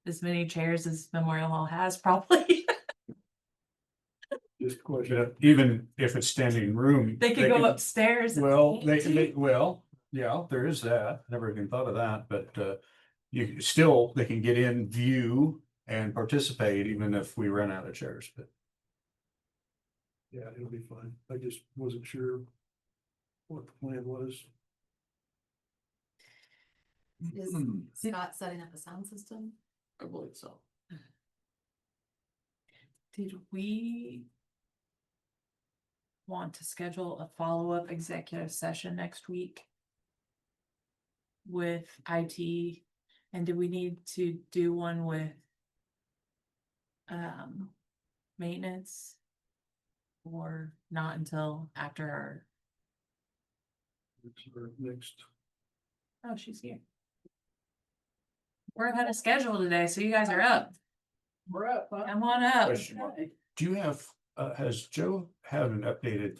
as many chairs as Memorial Hall has probably. Just a question. Yeah, even if it's standing room. They could go upstairs. Well, and paint too. well, yeah, there is that. Never even thought of that, but you still, they can get in, view and participate even if we run out of chairs, but. Yeah, it'll be fine. I just wasn't sure what the plan was. Is Scott setting up a sound system? I believe so. Did we want to schedule a follow-up executive session next week with IT? And do we need to do one with maintenance? Or not until after our, It's our next. oh, she's here. We're ahead of schedule today, so you guys are up. We're up, huh? Come on up. Question. Do you have, has Joe had an updated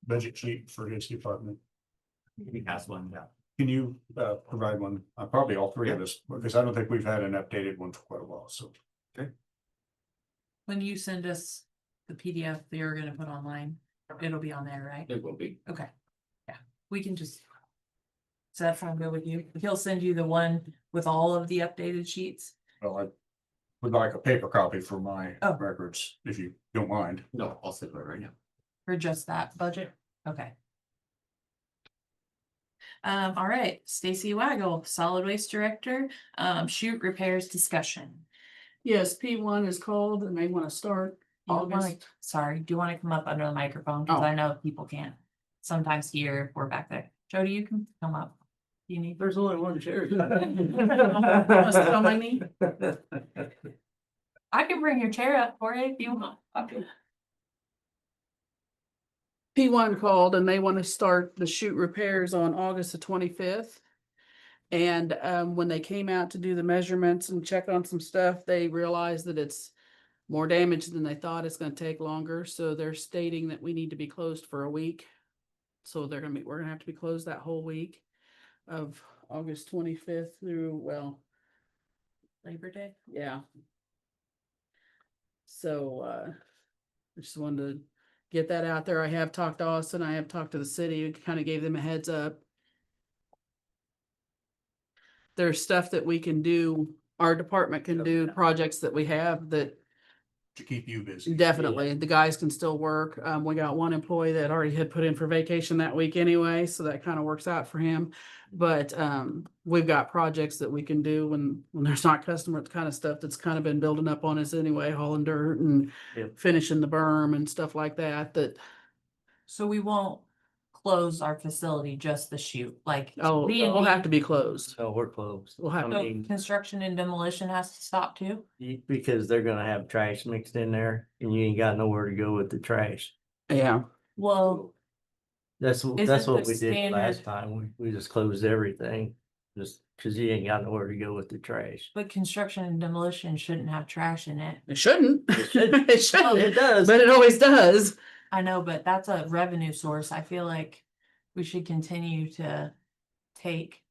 budget sheet for his department? He has one, yeah. Can you provide one? Probably all three of us, because I don't think we've had an updated one for quite a while, so. When you send us the PDF that you're gonna put online, it'll be on there, right? It will be. Okay, yeah, we can just. Does that sound good with you? He'll send you the one with all of the updated sheets. Well, I would like a paper copy for my Oh. records, if you don't mind. No, I'll send it right now. For just that budget, okay. All right, Stacy Waggle, Solid Waste Director, chute repairs discussion. Yes, P1 is called and they want to start Do you wanna- August. Sorry, do you want to come up under the microphone? Cause Oh. I know people can't sometimes hear if we're back there. Jody, you can come up. You need. There's only one chair. Wanna sit on my knee? I can bring your chair up for you if you want. P1 called and they want to start the chute repairs on August the 25th. And when they came out to do the measurements and check on some stuff, they realized that it's more damage than they thought. It's going to take longer. So they're stating that we need to be closed for a week. So we're gonna have to be closed that whole week of August 25th through, well, Labor Day. yeah. So I just wanted to get that out there. I have talked to Austin, I have talked to the city, kind of gave them a heads up. There's stuff that we can do, our department can do, projects that we have that to keep you busy. Definitely, the guys can still work. We got one employee that already had put in for vacation that week anyway, so that kind of works out for him. But we've got projects that we can do when there's not customer kind of stuff that's kind of been building up on us anyway, hauling dirt and Yep. finishing the berm and stuff like that, So we won't close our facility, just the chute, like. it'll have to be closed. So we're closed. We'll have I to- So mean, construction and demolition has to stop too? because they're gonna have trash mixed in there and you ain't got nowhere to go with the trash. Yeah, Well, That's Isn't what the we did last standard- time. We just closed everything. Just cause you ain't got nowhere to go with the trash. but construction and demolition shouldn't have trash in it. it shouldn't. It should. It shouldn't, It does. but it always does. I know, but that's a revenue source. I feel like we should continue to take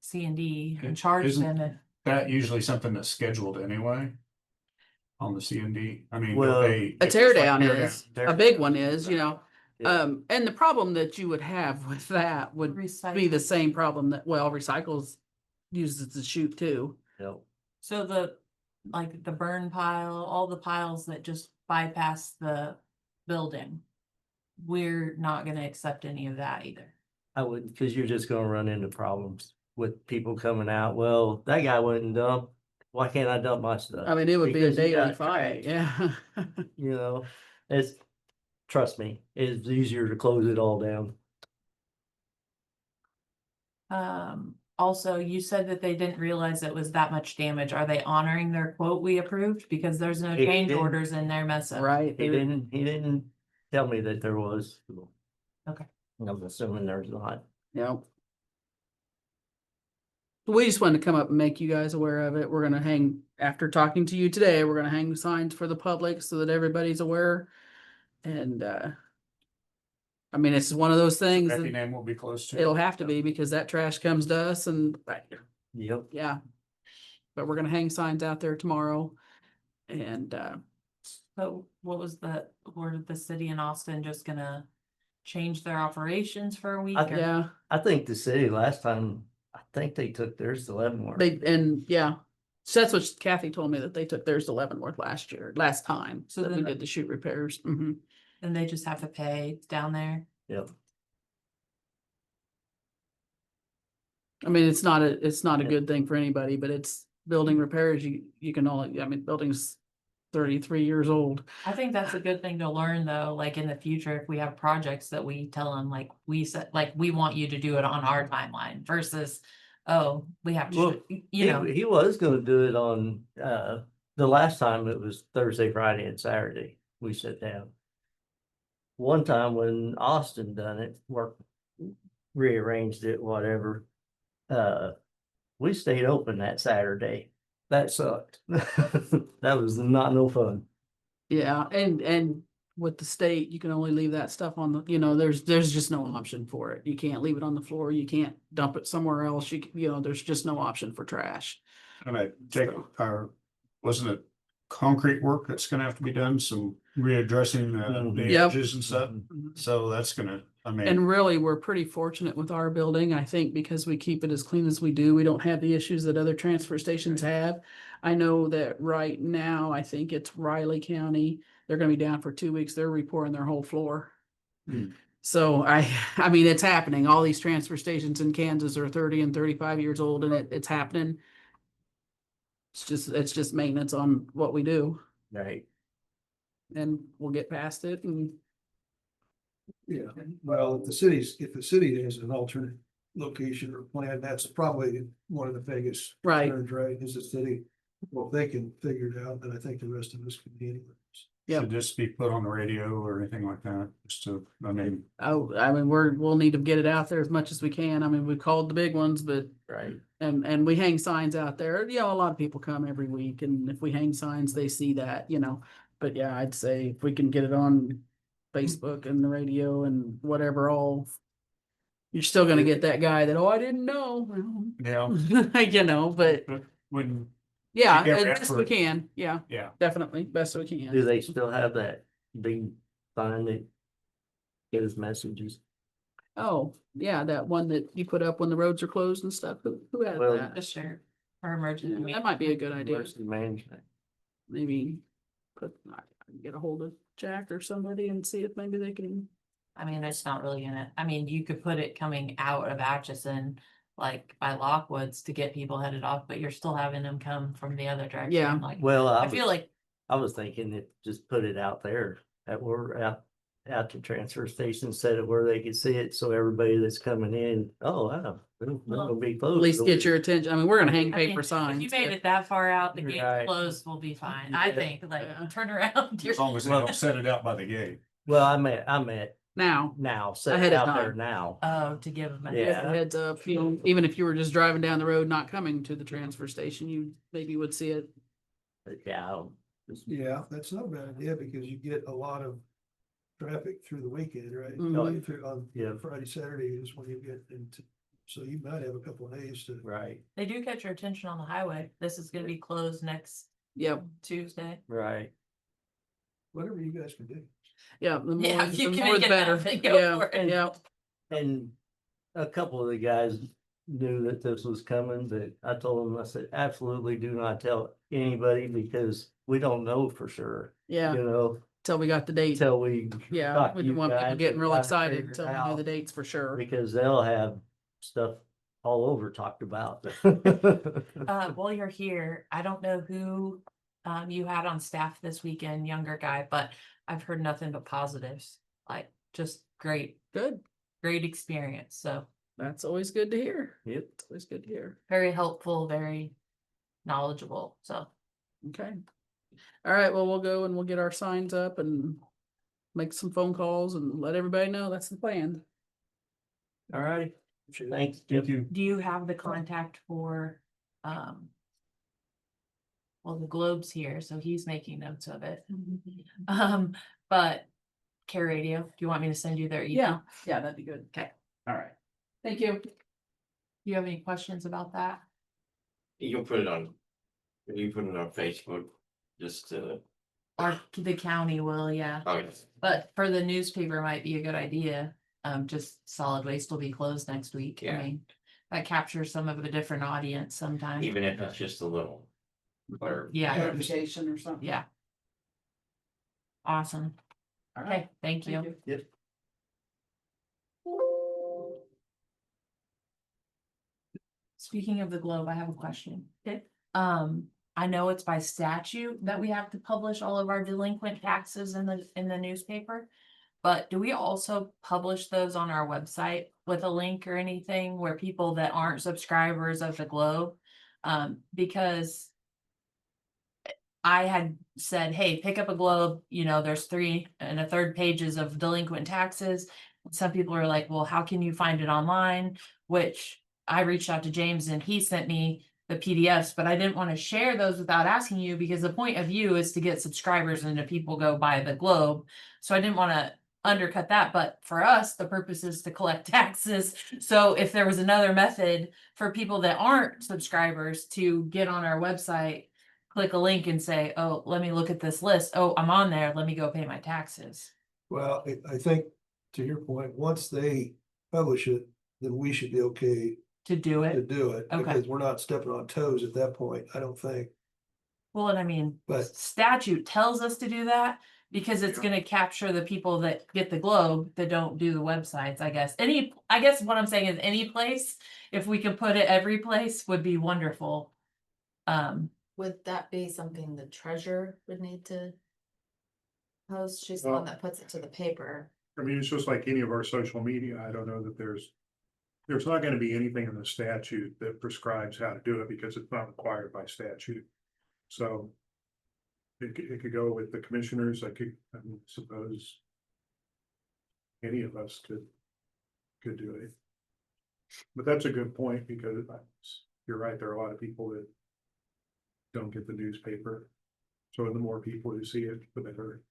C&D and charge Isn't- them. That usually something that's scheduled anyway. On the C&D, I mean. Well, they- A tear down tear is, down. a big one is, you know. Yeah. And the problem that you would have with that would be the Recycle. same problem that, well, recycles uses the chute too. Yep. So like the burn pile, all the piles that just bypass the building. We're not gonna accept any of that either. I wouldn't, cause you're just gonna run into problems with people coming out. Well, that guy went and dumped. Why can't I dump my stuff? I mean, it would be a Because you daily got fight, trash. yeah. You know, trust me, it's easier to close it all down. Also, you said that they didn't realize it was that much damage. Are they honoring their quote we approved? Because there's no He change didn't. orders in their mess up. Right. He didn't tell me that there was. Okay. I'm assuming there's not. Yeah. We just wanted to come up and make you guys aware of it. We're gonna hang, after talking to you today, we're gonna hang signs for the public so that everybody's aware. And I mean, it's one of those things Happy that name will be close to. it'll have to be because that trash comes to us and Yep. yeah. But we're gonna hang signs out there tomorrow. And So were the city in Austin just gonna change their operations for a week? or- yeah, I think the city last time, I think they took theirs to Leavenworth. yeah. So that's what Kathy told me, that they took theirs to Leavenworth last time. So So that we then- did the chute repairs. Mhm. Then they just have to pay down there? Yep. I mean, it's not a good thing for anybody, but it's building repairs. You can only, I mean, building's 33 years old. I think that's a good thing to learn though, like in the future, if we have projects that we tell them, like we said, like we want you to do it on our timeline versus, oh, we have Well, to, you know. He was gonna do it on, the last time it was Thursday, Friday and Saturday. We sat down. One time when Austin done it, rearranged it, whatever. We stayed open that Saturday. That sucked. That was not no fun. Yeah, and with the state, you can only leave that stuff on the, there's just no option for it. You can't leave it on the floor. You can't dump it somewhere else. There's just no option for trash. And I take wasn't it concrete work that's gonna have to be done, some readdressing the Yep. edges and stuff? So that's gonna, I mean. And really, we're pretty fortunate with our building, I think, because we keep it as clean as we do. We don't have the issues that other transfer stations have. I know that right now, I think it's Riley County. They're gonna be down for 2 weeks. They're reporting their whole floor. Hmm. So I mean, it's happening. All these transfer stations in Kansas are 30 and 35 years old and it's happening. It's just maintenance on what we do Right. and we'll get past it and Yeah, well, if the city has an alternate location or plan, that's probably one of the biggest right. concerns, right, is the city. Well, if they can figure it out, then I think the rest of us can be anyways. Yep. Should this be put on the radio or anything like that? Just to, I mean, Oh, I mean, we'll need to get it out there as much as we can. I mean, we've called the big ones, but Right. and we hang signs out there. A lot of people come every week and if we hang signs, they see that, But yeah, I'd say if we can get it on Facebook and the radio and whatever, you're still gonna get that guy that, oh, I didn't know. yeah, But when, yeah, Yeah, as best we effort. can. Yeah, yeah, definitely, best we can. Do they still have that big sign that gives messages? Oh, yeah, that one that you put up when the roads are closed and stuff. Who had Well, that? The sheriff or emergency. That might be a good idea. Emergency management. Maybe But I can get a hold of Jack or somebody and see if maybe they can. I mean, it's not really gonna, I mean, you could put it coming out of Atchison, like by Lockwoods to get people headed off, but you're still having them come from the other direction. Yeah. Like, Well, I feel like, I was thinking that just put it out there at where out the transfer station instead of where they could see it. So everybody that's coming in, oh, wow, they're gonna be closed. At least get your attention. I mean, we're gonna hang I mean, paper if signs. you made but- it that far out, the gate Right. closed will be fine. I Yeah. think, like, Yeah. turn around. As long as they don't set it out by the gate. Well, I meant Now, now, set Ahead it of out there time. now. Oh, to give them. Yeah. just a heads up, you know, even if you were just driving down the road, not coming to the transfer station, you maybe would see it. But yeah, I'll just- Yeah, that's not a bad idea because you get a lot of traffic through the weekend, right? Mhm. Through on Yeah. Friday, Saturday is when you get into, so you might have a couple of days to. right, They do catch your attention on the highway. This is gonna be closed next Yep, Tuesday. right. Whatever you guys can do. yeah, the more, Yeah, you the can more the make it better. happen, go Yeah, for it. yeah. And a couple of the guys knew that this was coming, but I told them, I said, absolutely do not tell anybody because we don't know for sure. Yeah, You know, till we got the date. until we. Yeah, talk we to didn't you want people guys getting and real try to excited figure it until we knew out, the dates for sure. Because they'll have stuff all over talked about. While you're here, I don't know who you had on staff this weekend, younger guy, but I've heard nothing but positives. Like, just great Good. experience. So That's always good to hear. Yep. It's always good to hear. very helpful, very knowledgeable. So Okay. All right, well, we'll go and we'll get our signs up and make some phone calls and let everybody know that's the plan. All righty, thanks. Thank you. do you have the contact for well, the Globe's here, so he's making notes of it. But Care Radio, do you want me to send you their email? Yeah, that'd be good. Okay. All right. Thank you. Do you have any questions about that? You can put it on, you put it on Facebook, just Or the county will, yeah. oh, yes. But for the newspaper might be a good idea. Just solid waste will be closed next week. I Yeah. mean, that captures some of a different audience sometimes. Even if it's just a little. Or, Yeah, Clarification or something. yeah. Awesome. All right. Okay, thank you. Yep. Speaking of the Globe, I have a question. Okay. I know it's by statute that we have to publish all of our delinquent taxes in the newspaper. But do we also publish those on our website with a link or anything where people that aren't subscribers of the Globe? Because I had said, hey, pick up a Globe, you know, there's 3 1/3 pages of delinquent taxes. Some people are like, well, how can you find it online? Which I reached out to James and he sent me the PDFs, but I didn't want to share those without asking you because the point of view is to get subscribers and if people go buy the Globe. So I didn't want to undercut that, but for us, the purpose is to collect taxes. So if there was another method for people that aren't subscribers to get on our website, click a link and say, oh, let me look at this list. Oh, I'm on there. Let me go pay my taxes. Well, I think to your point, once they publish it, then we should be okay To do to it. do it. Okay. Because we're not stepping on toes at that point, I don't think. Well, and I mean, But- statute tells us to do that because it's gonna capture the people that get the Globe that don't do the websites, I guess. I guess what I'm saying is any place, if we can put it every place would be wonderful. Would that be something the treasurer would need to post? She's the one that puts it to the paper. I mean, it's just like any of our social media. I don't know that there's not gonna be anything in the statute that prescribes how to do it because it's not required by statute. So it could go with the commissioners. I suppose any of us could do it. But that's a good point because you're right, there are a lot of people that don't get the newspaper. So the more people who see it, the better.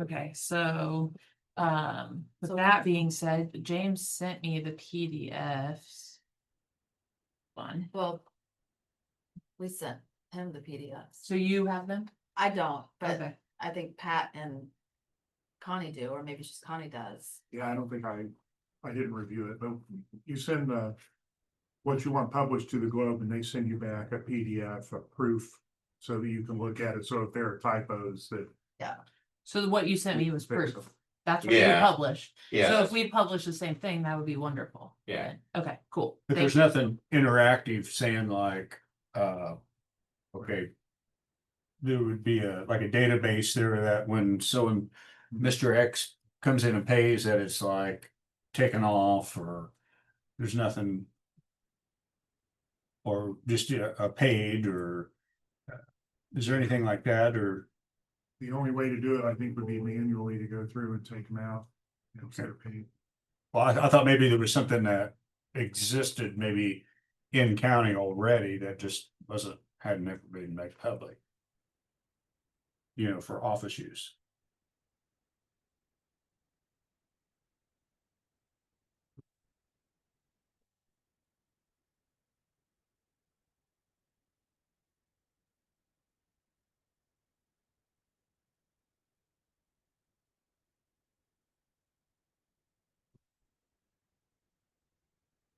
Okay, so, with So- that being said, James sent me the PDFs. Fun. Well, we sent him the PDFs. So you have them? I don't, but Okay. I think Pat and Connie do, or maybe just Connie does. Yeah, I don't think I didn't review it, but you send what you want published to the Globe and they send you back a PDF, a proof so that you can look at it. So if there are typos that. So what you sent me was Fix proof. them. That's what we Yeah. published. Yeah, So if that's- we publish the same thing, that would be wonderful. Yeah. Okay, cool. But Thank there's you. nothing interactive saying like, okay. There would be like a database there that when someone, Mr. X comes in and pays, that it's like taken off, or there's nothing. Or just a paid, or is there anything like that, or? The only way to do it, I think, would be manually to go through and take them out. Instead of paid. Well, I thought maybe there was something that existed maybe in county already that just hadn't ever been made public. You know, for office use.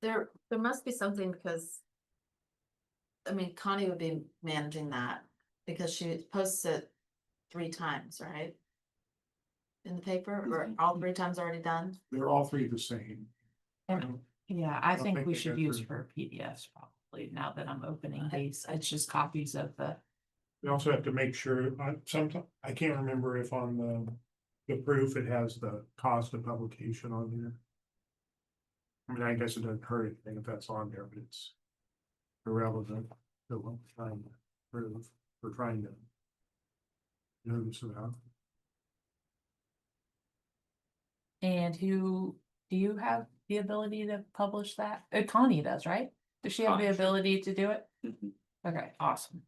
There must be something because. I mean, Connie would be managing that because she posts it 3 times, right? In the paper, or all 3 times already done? They're all three the same. Yeah, I don't think think we they should go use through. for PDFs probably now that I'm opening these. It's just copies of the. We also have to make sure, sometimes, I can't remember if on the proof, it has the cost of publication on there. I mean, I guess it doesn't hurt anything if that's on there, but it's irrelevant to what we're trying to prove, we're trying to notice about. And do you have the ability to publish that? Connie does, right? Does she have the Connie should. ability to do it? Okay, awesome.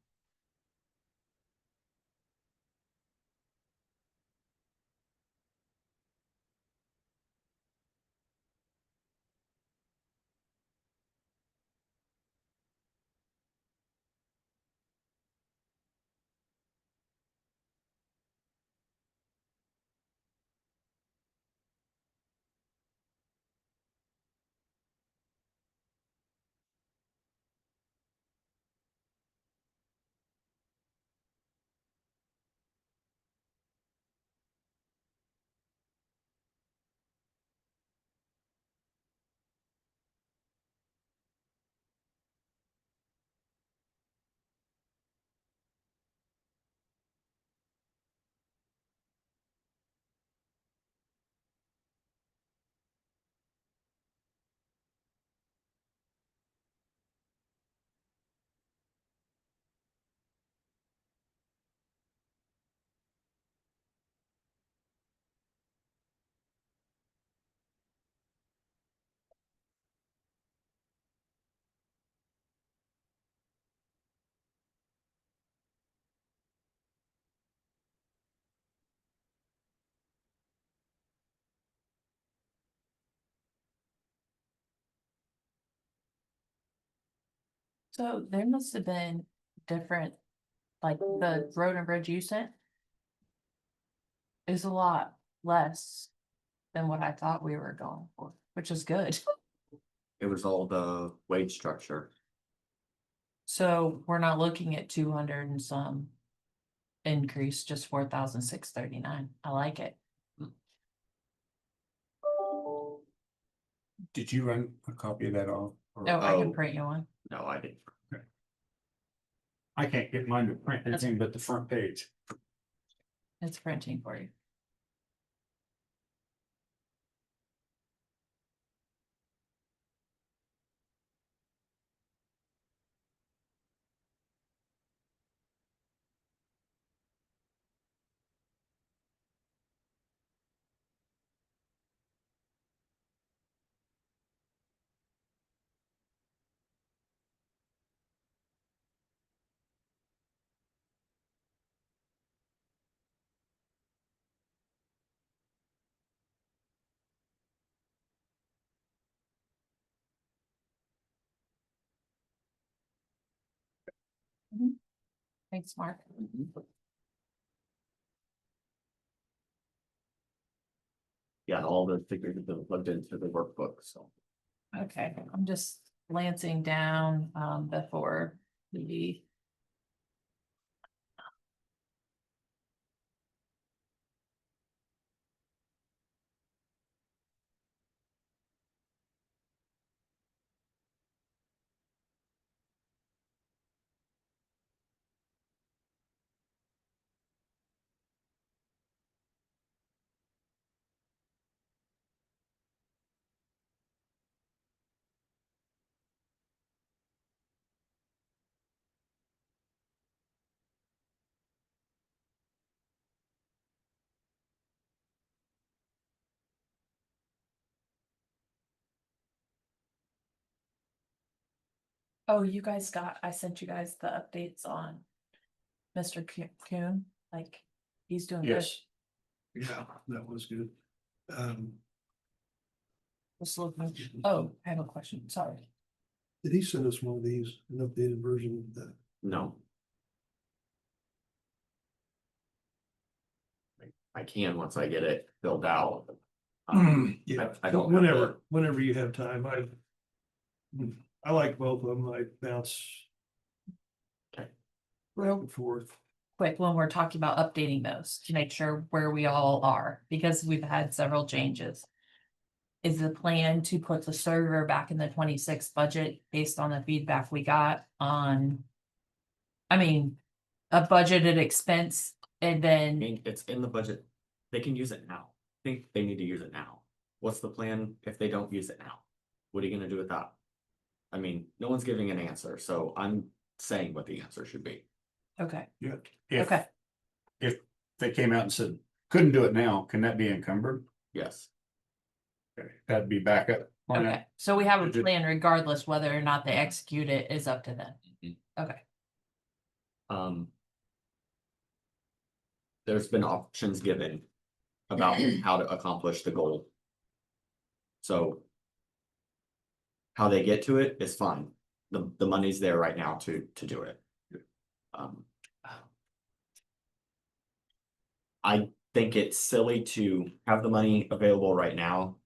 So there must have been different, like the road and bridge you sent. Is a lot less than what I thought we were going for, which is good. It was all the wage structure. So we're not looking at 200 and some increase, just 4,639. I like it. Did you run a copy of that off? Or- Oh, I can Oh. print you one. No, I didn't. I can't get mine to print anything but the front page. It's printing for you. Thanks, Mark. Yeah, all the figures have been plugged into the workbook, so. Okay, I'm just glancing down before the Oh, you guys I sent you guys the updates on Mr. Coon, like, he's doing good. Yes. Yeah, that was good. Just looking- Oh, I have a question, sorry. Did he send us one of these, an updated version of that? No. I can once I get it filled out. Yeah, I don't have whenever you have time, I like both of them, I bounce. Okay. Back and forth. Quick, when we're talking about updating those, to make sure where we all are, because we've had several changes. Is the plan to put the server back in the 26 budget based on the feedback we got on? I mean, a budgeted expense and I then, mean, it's in the budget. They can use it now. I think they need to use it now. What's the plan if they don't use it now? What are you gonna do with that? I mean, no one's giving an answer, so I'm saying what the answer should be. okay, Yeah. If, okay, if they came out and said, couldn't do it now, can that be encumbered? Yes. Okay, that'd be backup. plan. okay, so we have a Did you- plan regardless whether or not they execute it is up to them. Okay, Um. There's been options given about how to accomplish the goal. So. How they get to it is fine. The money's there right now to do it. Um. I think it's silly to have the money available right now.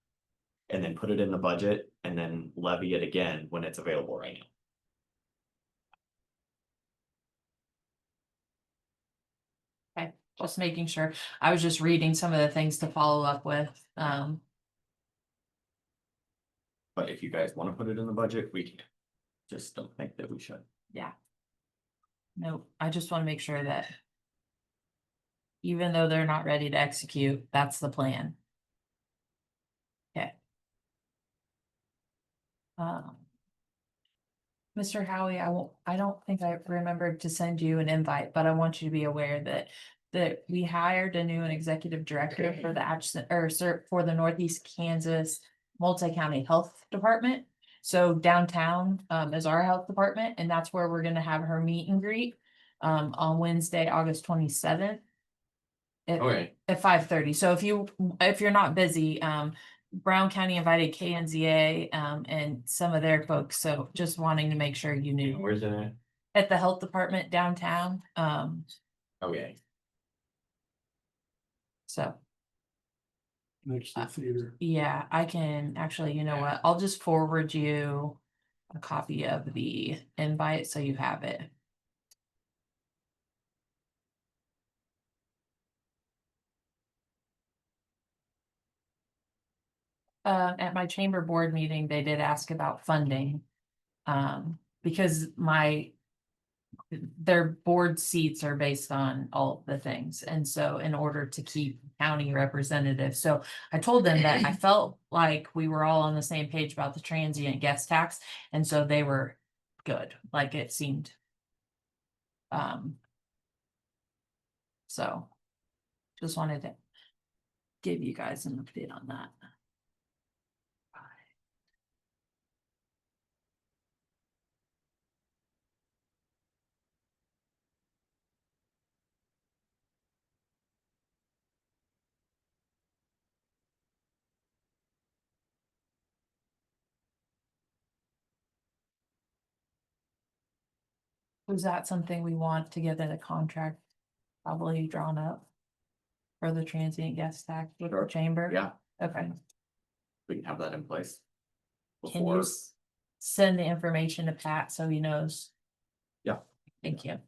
And then put it in the budget and then levy it again when it's available right now. okay, just making sure. I was just reading some of the things to follow up with, But if you guys wanna put it in the budget, we can. Just don't think that we should. yeah. No, I just wanna make sure that. Even though they're not ready to execute, that's the plan. Okay. Mr. Howie, I don't think I remembered to send you an invite, but I want you to be aware that we hired a new executive director for the Atchison, for the Northeast Kansas Multi-County Health Department. So downtown, is our health department, and that's where we're gonna have her meet and greet, on Wednesday, August 27th. Okay, At 5:30. So if you're not busy, Brown County invited K.S.A. And some of their folks, so just wanting to make sure you knew. where's it at? At the health department downtown, Okay, so, Next to the theater. yeah, I can, actually, you know what, I'll just forward you a copy of the invite, so you have it. At my chamber board meeting, they did ask about funding. Because their board seats are based on all the things, and so in order to keep county representatives, so I told them that I felt like we were all on the same page about the transient guest tax, and so they were good, like it seemed. So just wanted to give you guys an update on that. Was that something we want to get in a contract probably drawn up? For the transient guest tax with the Sure. chamber? Yeah, Okay, we can have that in place. can you Before, send the information to Pat so he knows? Yeah. Thank you.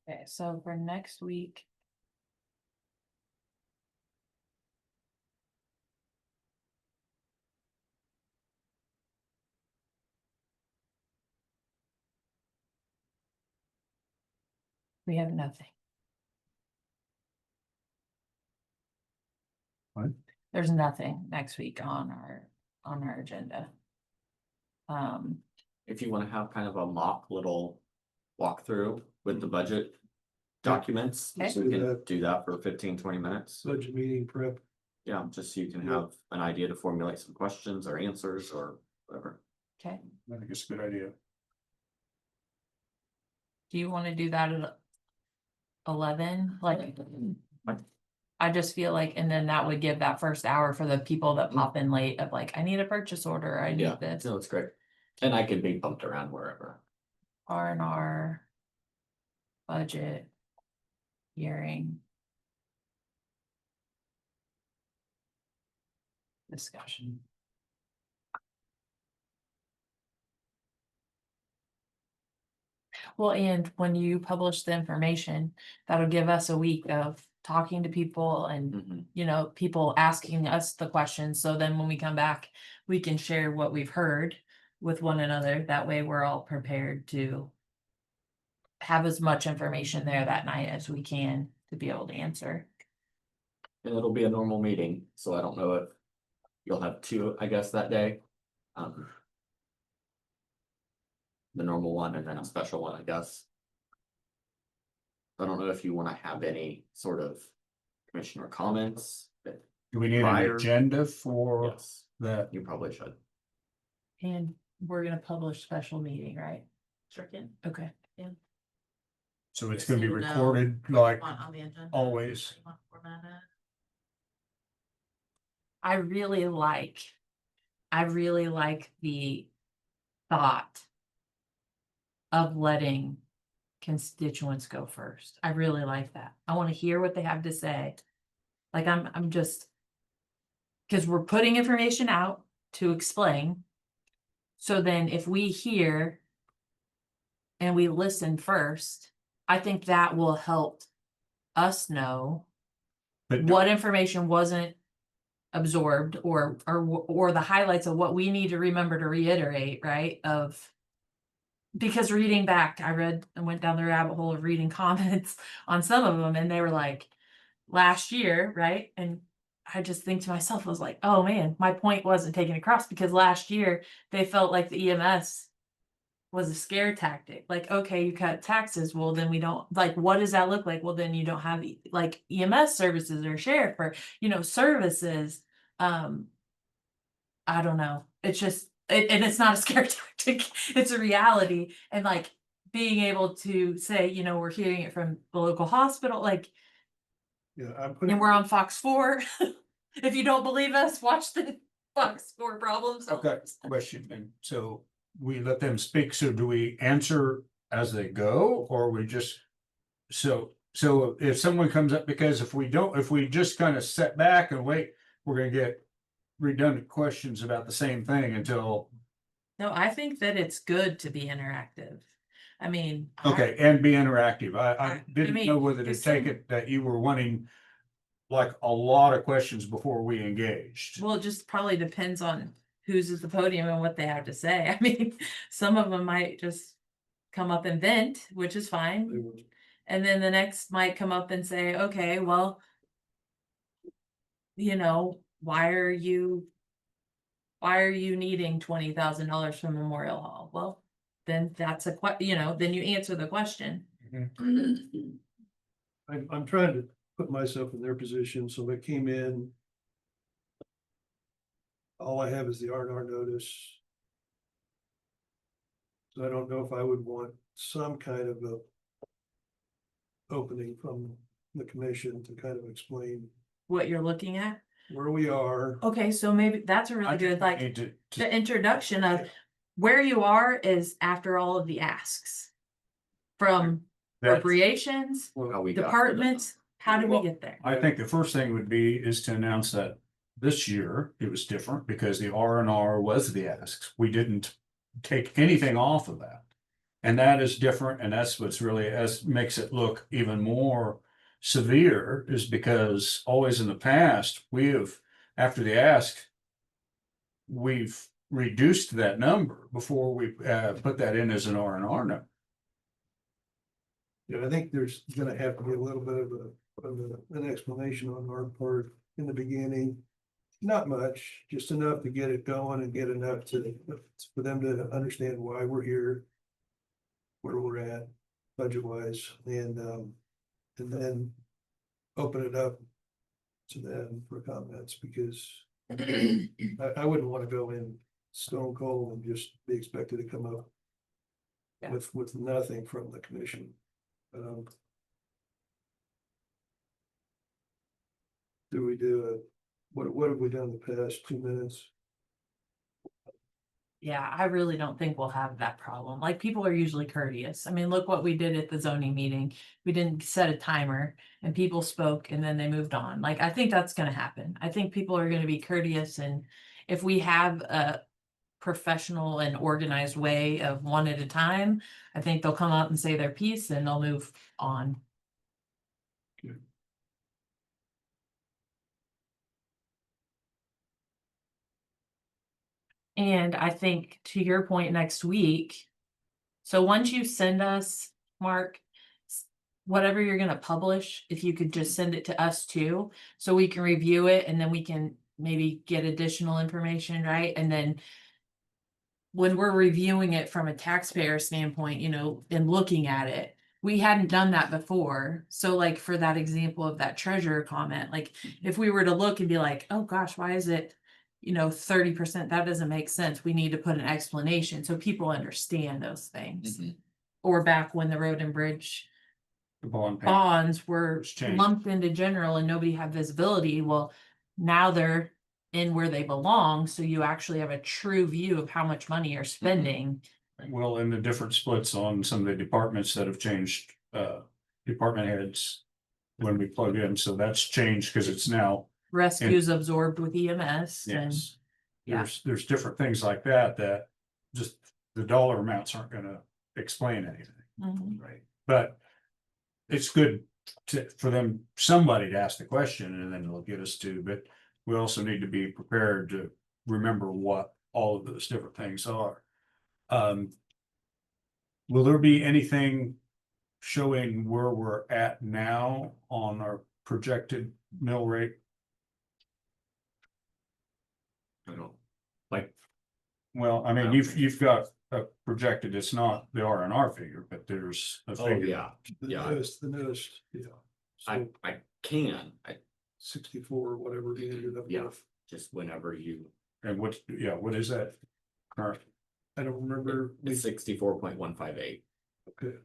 Okay, so for next week. We have nothing. What? There's nothing next week on our agenda. If you wanna have kind of a mock little walkthrough with the budget documents, Okay. we can do that for 15-20 minutes. Budget meeting prep. Yeah, just so you can Yeah. have an idea to formulate some questions or answers or whatever. Okay, I think it's a good idea. do you want to do that at 11? Like, I just feel like, and then that would give that first hour for the people that pop in late of like, I need a purchase order, I Yeah, need this. no, it's great. And I could be bumped around wherever. R&R. Budget. Hearing. Discussion. Well, and when you publish the information, that'll give us a week of talking to people and, Mhm. you know, people asking us the questions. So then when we come back, we can share what we've heard with one another. That way we're all prepared to have as much information there that night as we can to be able to answer. And it'll be a normal meeting, so I don't know if you'll have two, I guess, that day. The normal one and then a special one, I guess. I don't know if you wanna have any sort of commissioner comments. Do we need an Prior- agenda for Yes, that? you probably should. And we're gonna publish special meeting, right? Sure can. Okay. So it's Just gonna be so you know, recorded like On the agenda. always. You want to format it? I really like the thought of letting constituents go first. I really like that. I want to hear what they have to say. Like I'm just, because we're putting information out to explain. So then if we hear and we listen first, I think that will help us know But what information wasn't absorbed or the highlights of what we need to remember to reiterate, right? Because reading back, I went down the rabbit hole of reading comments on some of them, and they were like last year, right? And I just think to myself, I was like, oh man, my point wasn't taken across because last year they felt like the EMS was a scare tactic. Like, okay, you cut taxes. Well, then we don't like, what does that look like? Well, then you don't have like EMS services or sheriff or, services. I don't know. It's just, and it's not a scare tactic. It's a reality. And like being able to say, we're hearing it from the local hospital, like, Yeah, I'm putting. and we're on Fox 4. If you don't believe us, watch the Fox 4 problems. Okay, question then. So we let them speak. So do we answer as they go or we just? So if someone comes up, because if we just kind of sit back and wait, we're gonna get redundant questions about the same thing until. No, I think that it's good to be interactive. I mean. Okay, and be interactive. I I didn't mean, know whether to it's take some- it that you were wanting like a lot of questions before we engaged. Well, it just probably depends on who's at the podium and what they have to say. I mean, some of them might just come up and vent, which is fine. And then the next might come up and say, okay, well, why are you needing $20,000 from Memorial Hall? Well, then that's then you answer the question. I'm trying to put myself in their position, so they came in. All I have is the R&R notice. So I don't know if I would want some kind of a opening from the commission to kind of explain What you're looking at. where we are. Okay, so maybe that's a really good, like, Need to- the introduction of where you are is after all of the asks. From That's- appropriations, How we got to departments, how did we Well, get there? I think the first thing would be is to announce that this year it was different because the R&R was the asks. We didn't take anything off of that. And that is different, and that's what's really makes it look even more severe, is because always in the past, after the ask, we've reduced that number before we put that in as an R&R number. Yeah, I think there's gonna have to be a little bit of an explanation on our part in the beginning. Not much, just enough to get it going and get enough for them to understand why we're here. Where we're at budget wise and then open it up to them for comments because I wouldn't want to go in stone cold and just be expected to come up Yeah. with nothing from the commission. Do we do what have we done the past 2 minutes? Yeah, I really don't think we'll have that problem. Like, people are usually courteous. I mean, look what we did at the zoning meeting. We didn't set a timer and people spoke and then they moved on. Like, I think that's gonna happen. I think people are gonna be courteous, and if we have a professional and organized way of one at a time, I think they'll come up and say their piece and they'll move on. And I think to your point next week, so once you send us, Mark, whatever you're gonna publish, if you could just send it to us too, so we can review it and then we can maybe get additional information, right? And then when we're reviewing it from a taxpayer standpoint, you know, and looking at it, we hadn't done that before. So like for that example of that treasurer comment, like if we were to look and be like, oh gosh, why is it, 30%? That doesn't make sense. We need to put an explanation so people understand those things. Or back when the road and bridge The bond payment. bonds were It's changed. lumped into general and nobody had visibility. Well, now they're in where they belong, so you actually have a true view of how much money you're spending. Well, and the different splits on some of the departments that have changed, department heads. When we plug in, so that's changed because it's now, Rescue's absorbed with EMS and yes. yeah. There's different things like that just the dollar amounts aren't gonna explain anything, Mhm. right? But it's good for them, somebody to ask the question and then they'll get us to, but we also need to be prepared to remember what all of those different things are. Will there be anything showing where we're at now on our projected mill rate? I don't, Well, I mean, you've got a projected, it's not the R&R figure, but there's a oh, figure. yeah, The Yeah. newest, yeah. I So can, 64, whatever we ended up Yeah. with. just whenever you, And what is that? Current, I don't remember. it's 64.158. Okay.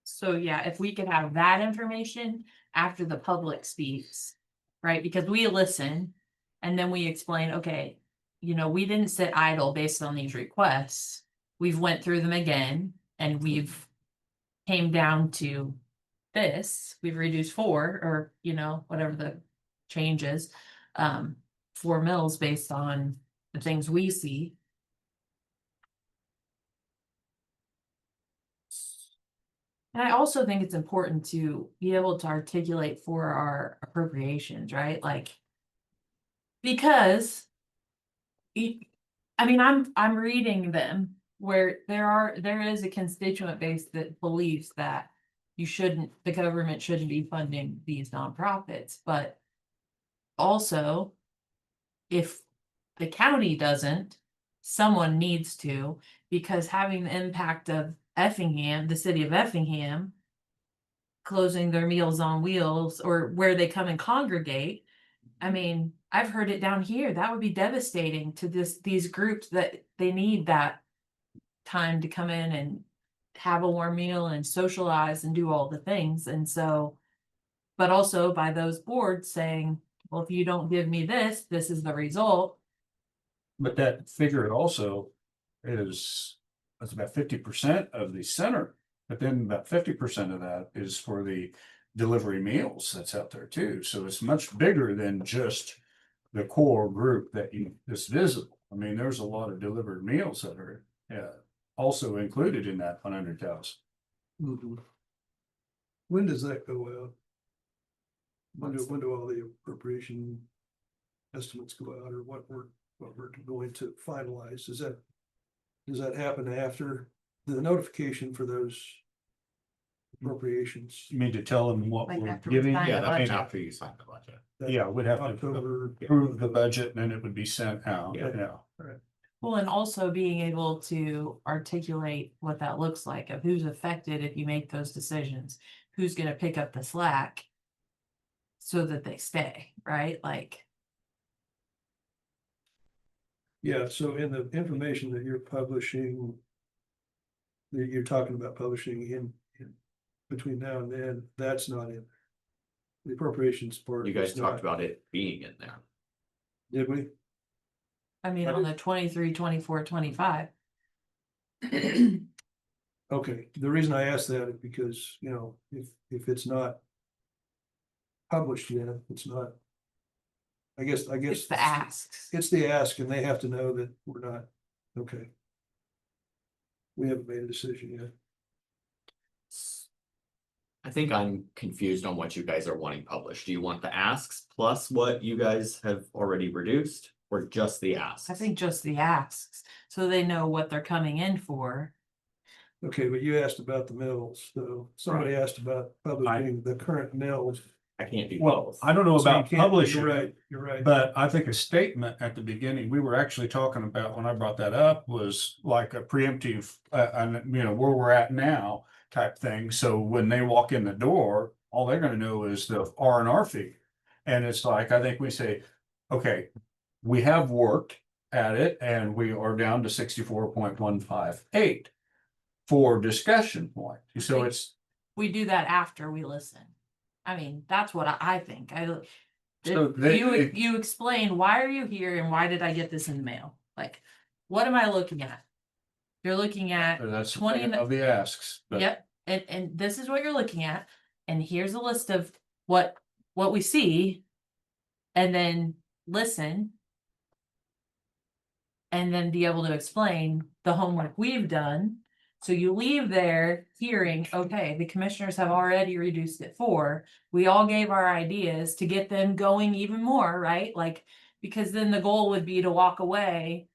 So yeah, if we could have that information after the public speaks, right? Because we listen and then we explain, okay, we didn't sit idle based on these requests. We've went through them again and we've came down to this. We've reduced 4 or, whatever the change is, 4 mills based on the things we see. And I also think it's important to be able to articulate for our appropriations, right? Like, because I'm reading them where there is a constituent base that believes that the government shouldn't be funding these nonprofits, but also if the county doesn't, someone needs to, because having the impact of Effingham, the city of Effingham, closing their Meals on Wheels or where they come and congregate. I mean, I've heard it down here. That would be devastating to these groups that they need that time to come in and have a warm meal and socialize and do all the things. And so, but also by those boards saying, well, if you don't give me this, this is the result. but that figure also that's about 50% of the center, but then about 50% of that is for the delivery meals that's out there too. So it's much bigger than just the core group that's visible. I mean, there's a lot of delivered meals that are also included in that 100,000. Mhm. When does that go out? When do all the appropriation estimates go out, or what we're going to finalize? Does that happen after the notification for those appropriations, You mean to tell them what Like we're after we giving? sign Yeah, the that'd be budget. after you sign the budget. Yeah, we'd have to October. approve the budget and then it would be sent out, Yeah. yeah. Well, and also being able to articulate what that looks like of who's affected if you make those decisions, who's gonna pick up the slack. So that they stay, right? Like, Yeah, so in the information that you're publishing, that you're talking about publishing in between now and then, that's not in. The appropriations part. You guys is talked not. about it being in there. Did we? I mean, on the 23, 24, 25. Okay, the reason I asked that is because, you know, if it's not published yet, it's not. I guess. It's the asks. It's the ask and they have to know that we're not, okay. We haven't made a decision yet. I think I'm confused on what you guys are wanting published. Do you want the asks plus what you guys have already reduced or just the asks? I think just the asks, so they know what they're coming in for. Okay, but you asked about the mills, so somebody asked about publishing the current mills. I can't do Well, both. I don't know So you about can't- publishing. You're right. But I think a statement at the beginning, we were actually talking about, when I brought that up, was like a preemptive, and you know, where we're at now type thing. So when they walk in the door, all they're gonna know is the R&R fee. And it's like, I think we say, okay, we have worked at it and we are down to 64.158 for discussion point. So it's, We do that after we listen. I mean, that's what I think. So they- You explain, why are you here and why did I get this in the mail? Like, what am I looking at? You're looking at, that's 20 of the asks. But yep, and this is what you're looking at, and here's a list of what we see. And then listen. And then be able to explain the homework we've done. So you leave there hearing, okay, the commissioners have already reduced it 4. We all gave our ideas to get them going even more, right? Like, because then the goal would be to walk away.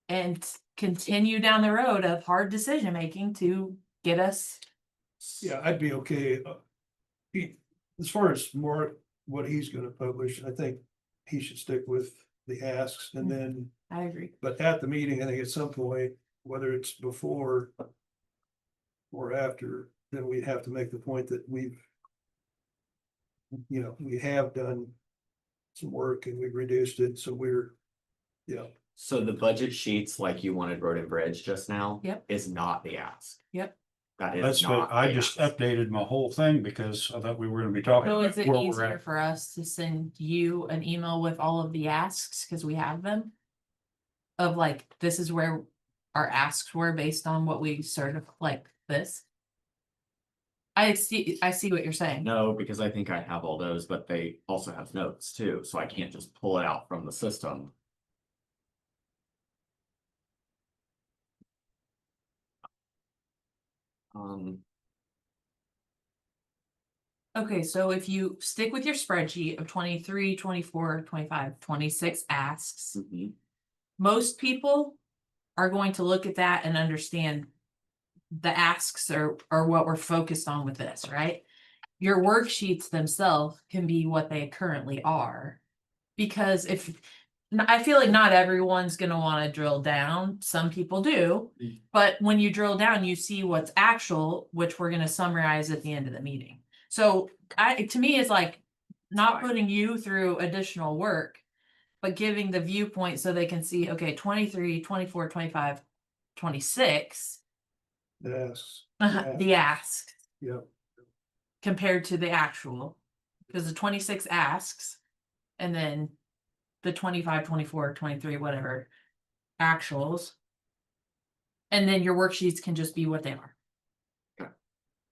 And continue down the road of hard decision making to get us. Yeah, I'd be okay. As far as more what he's gonna publish, I think he should stick with the asks and then, I agree. but at the meeting, I think at some point, whether it's before. Or after, then we'd have to make the point that we've. You know, we have done. Some work and we've reduced it, so we're, you know. So the budget sheets like you wanted road and bridge just now. Yep. Is not the ask. Yep. That is that's what not. I the just ask. updated my whole thing because I thought we were gonna be talking So about is it where we're easier at. for us to send you an email with all of the asks, because we have them? Of like, this is where our asks were based on what we sort of like this. I see what you're saying. No, because I think I have all those, but they also have notes too, so I can't just pull it out from the system. Okay, so if you stick with your spreadsheet of 23, 24, 25, 26 asks, mhm. most people are going to look at that and understand the asks are what we're focused on with this, right? Your worksheets themselves can be what they currently are. Because I feel like not everyone's gonna wanna drill down, some people do. But when you drill down, you see what's actual, which we're gonna summarize at the end of the meeting. So to me, it's like not putting you through additional work. But giving the viewpoint so they can see, okay, 23, 24, 25, 26. The asks. The ask Yeah, compared to the actual. Because the 26 asks. And then the 25, 24, 23, whatever actuals. And then your worksheets can just be what they are. Okay.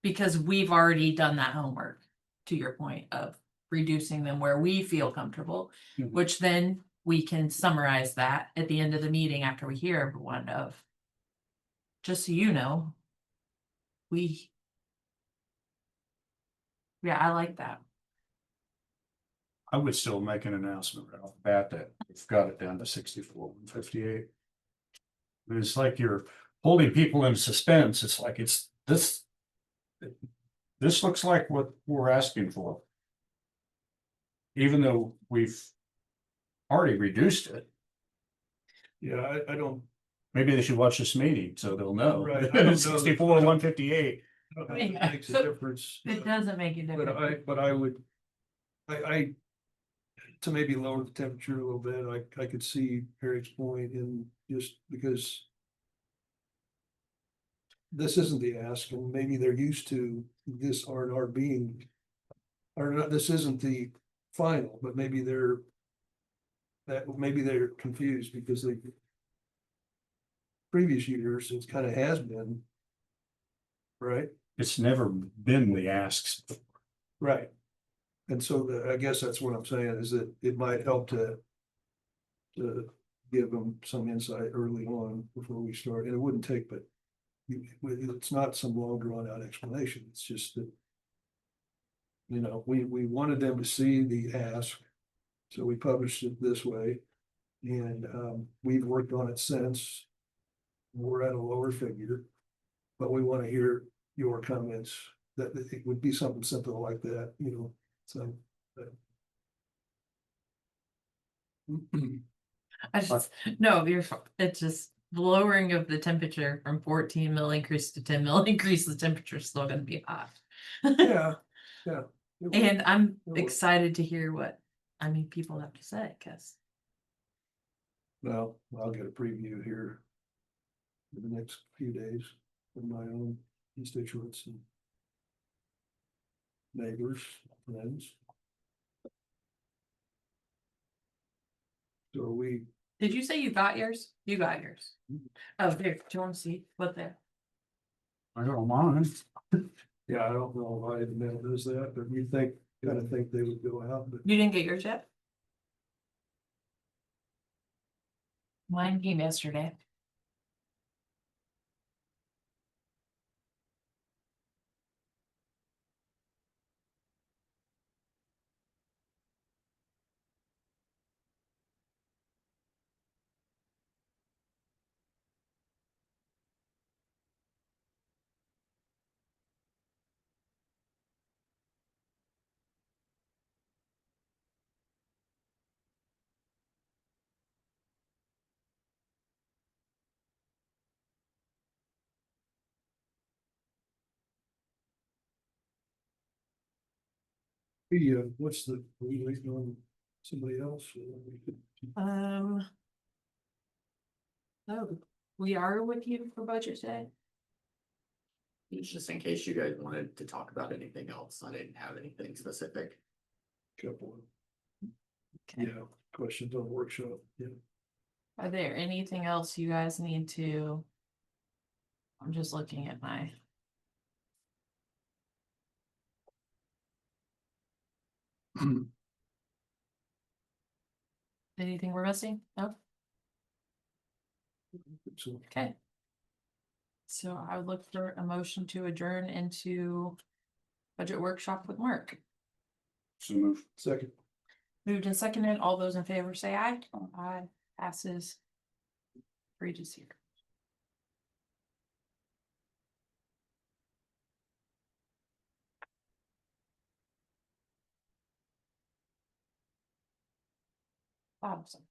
Because we've already done that homework, to your point of reducing them where we feel comfortable, Mhm. which then we can summarize that at the end of the meeting after we hear everyone of. Just so you know. Yeah, I like that. I would still make an announcement right off the bat that we've got it down to 64, 158. It's like you're holding people in suspense. It's like this. This looks like what we're asking for. Even though we've already reduced it. Yeah, I don't, Maybe they should watch this meeting so they'll know. Right, I don't know. 64, 158. I don't think it makes a difference. It doesn't make a difference. But I would, to maybe lower the temperature a little bit, I could see Eric's point in just because this isn't the ask, and maybe they're used to this R&R being, or not, this isn't the final, but maybe they're confused because they previous years, it kind of has been, right? It's never been the asks. Right. And so I guess that's what I'm saying is that it might help to give them some insight early on before we start. And it wouldn't take, but it's not some long drawn out explanation. It's just that, we wanted them to see the ask. So we published it this way. And we've worked on it since. We're at a lower figure, but we want to hear your comments. That it would be something simple like that, so. I just, no, it's just the lowering of the temperature from 14 mil increase to 10 mil increase, the temperature is still gonna be hot. Yeah, yeah. And I'm will. excited to hear what, people have to say, cause Well, I'll get a preview here in the next few days from my own constituents and neighbors, friends. So are we, did you say you got yours? You got yours. Oh, there, do you wanna see what there? I don't mind. yeah, I don't know why the mail does that, but you think, kind of think they would go out, but You didn't get yours yet? Mine came yesterday. what's are we waiting on somebody else? Oh, we are with you for budget day? It's just in case you guys wanted to talk about anything else. I didn't have anything specific. Couple of, Okay. yeah, questions on the workshop, yeah. Are there anything else you guys need to? I'm just looking at my. Anything we're missing? No? So Okay. So I would look for a motion to adjourn into budget workshop with Mark. So move. second. Moved and seconded, all those in favor say aye. Aye, passes. 3-0. Awesome.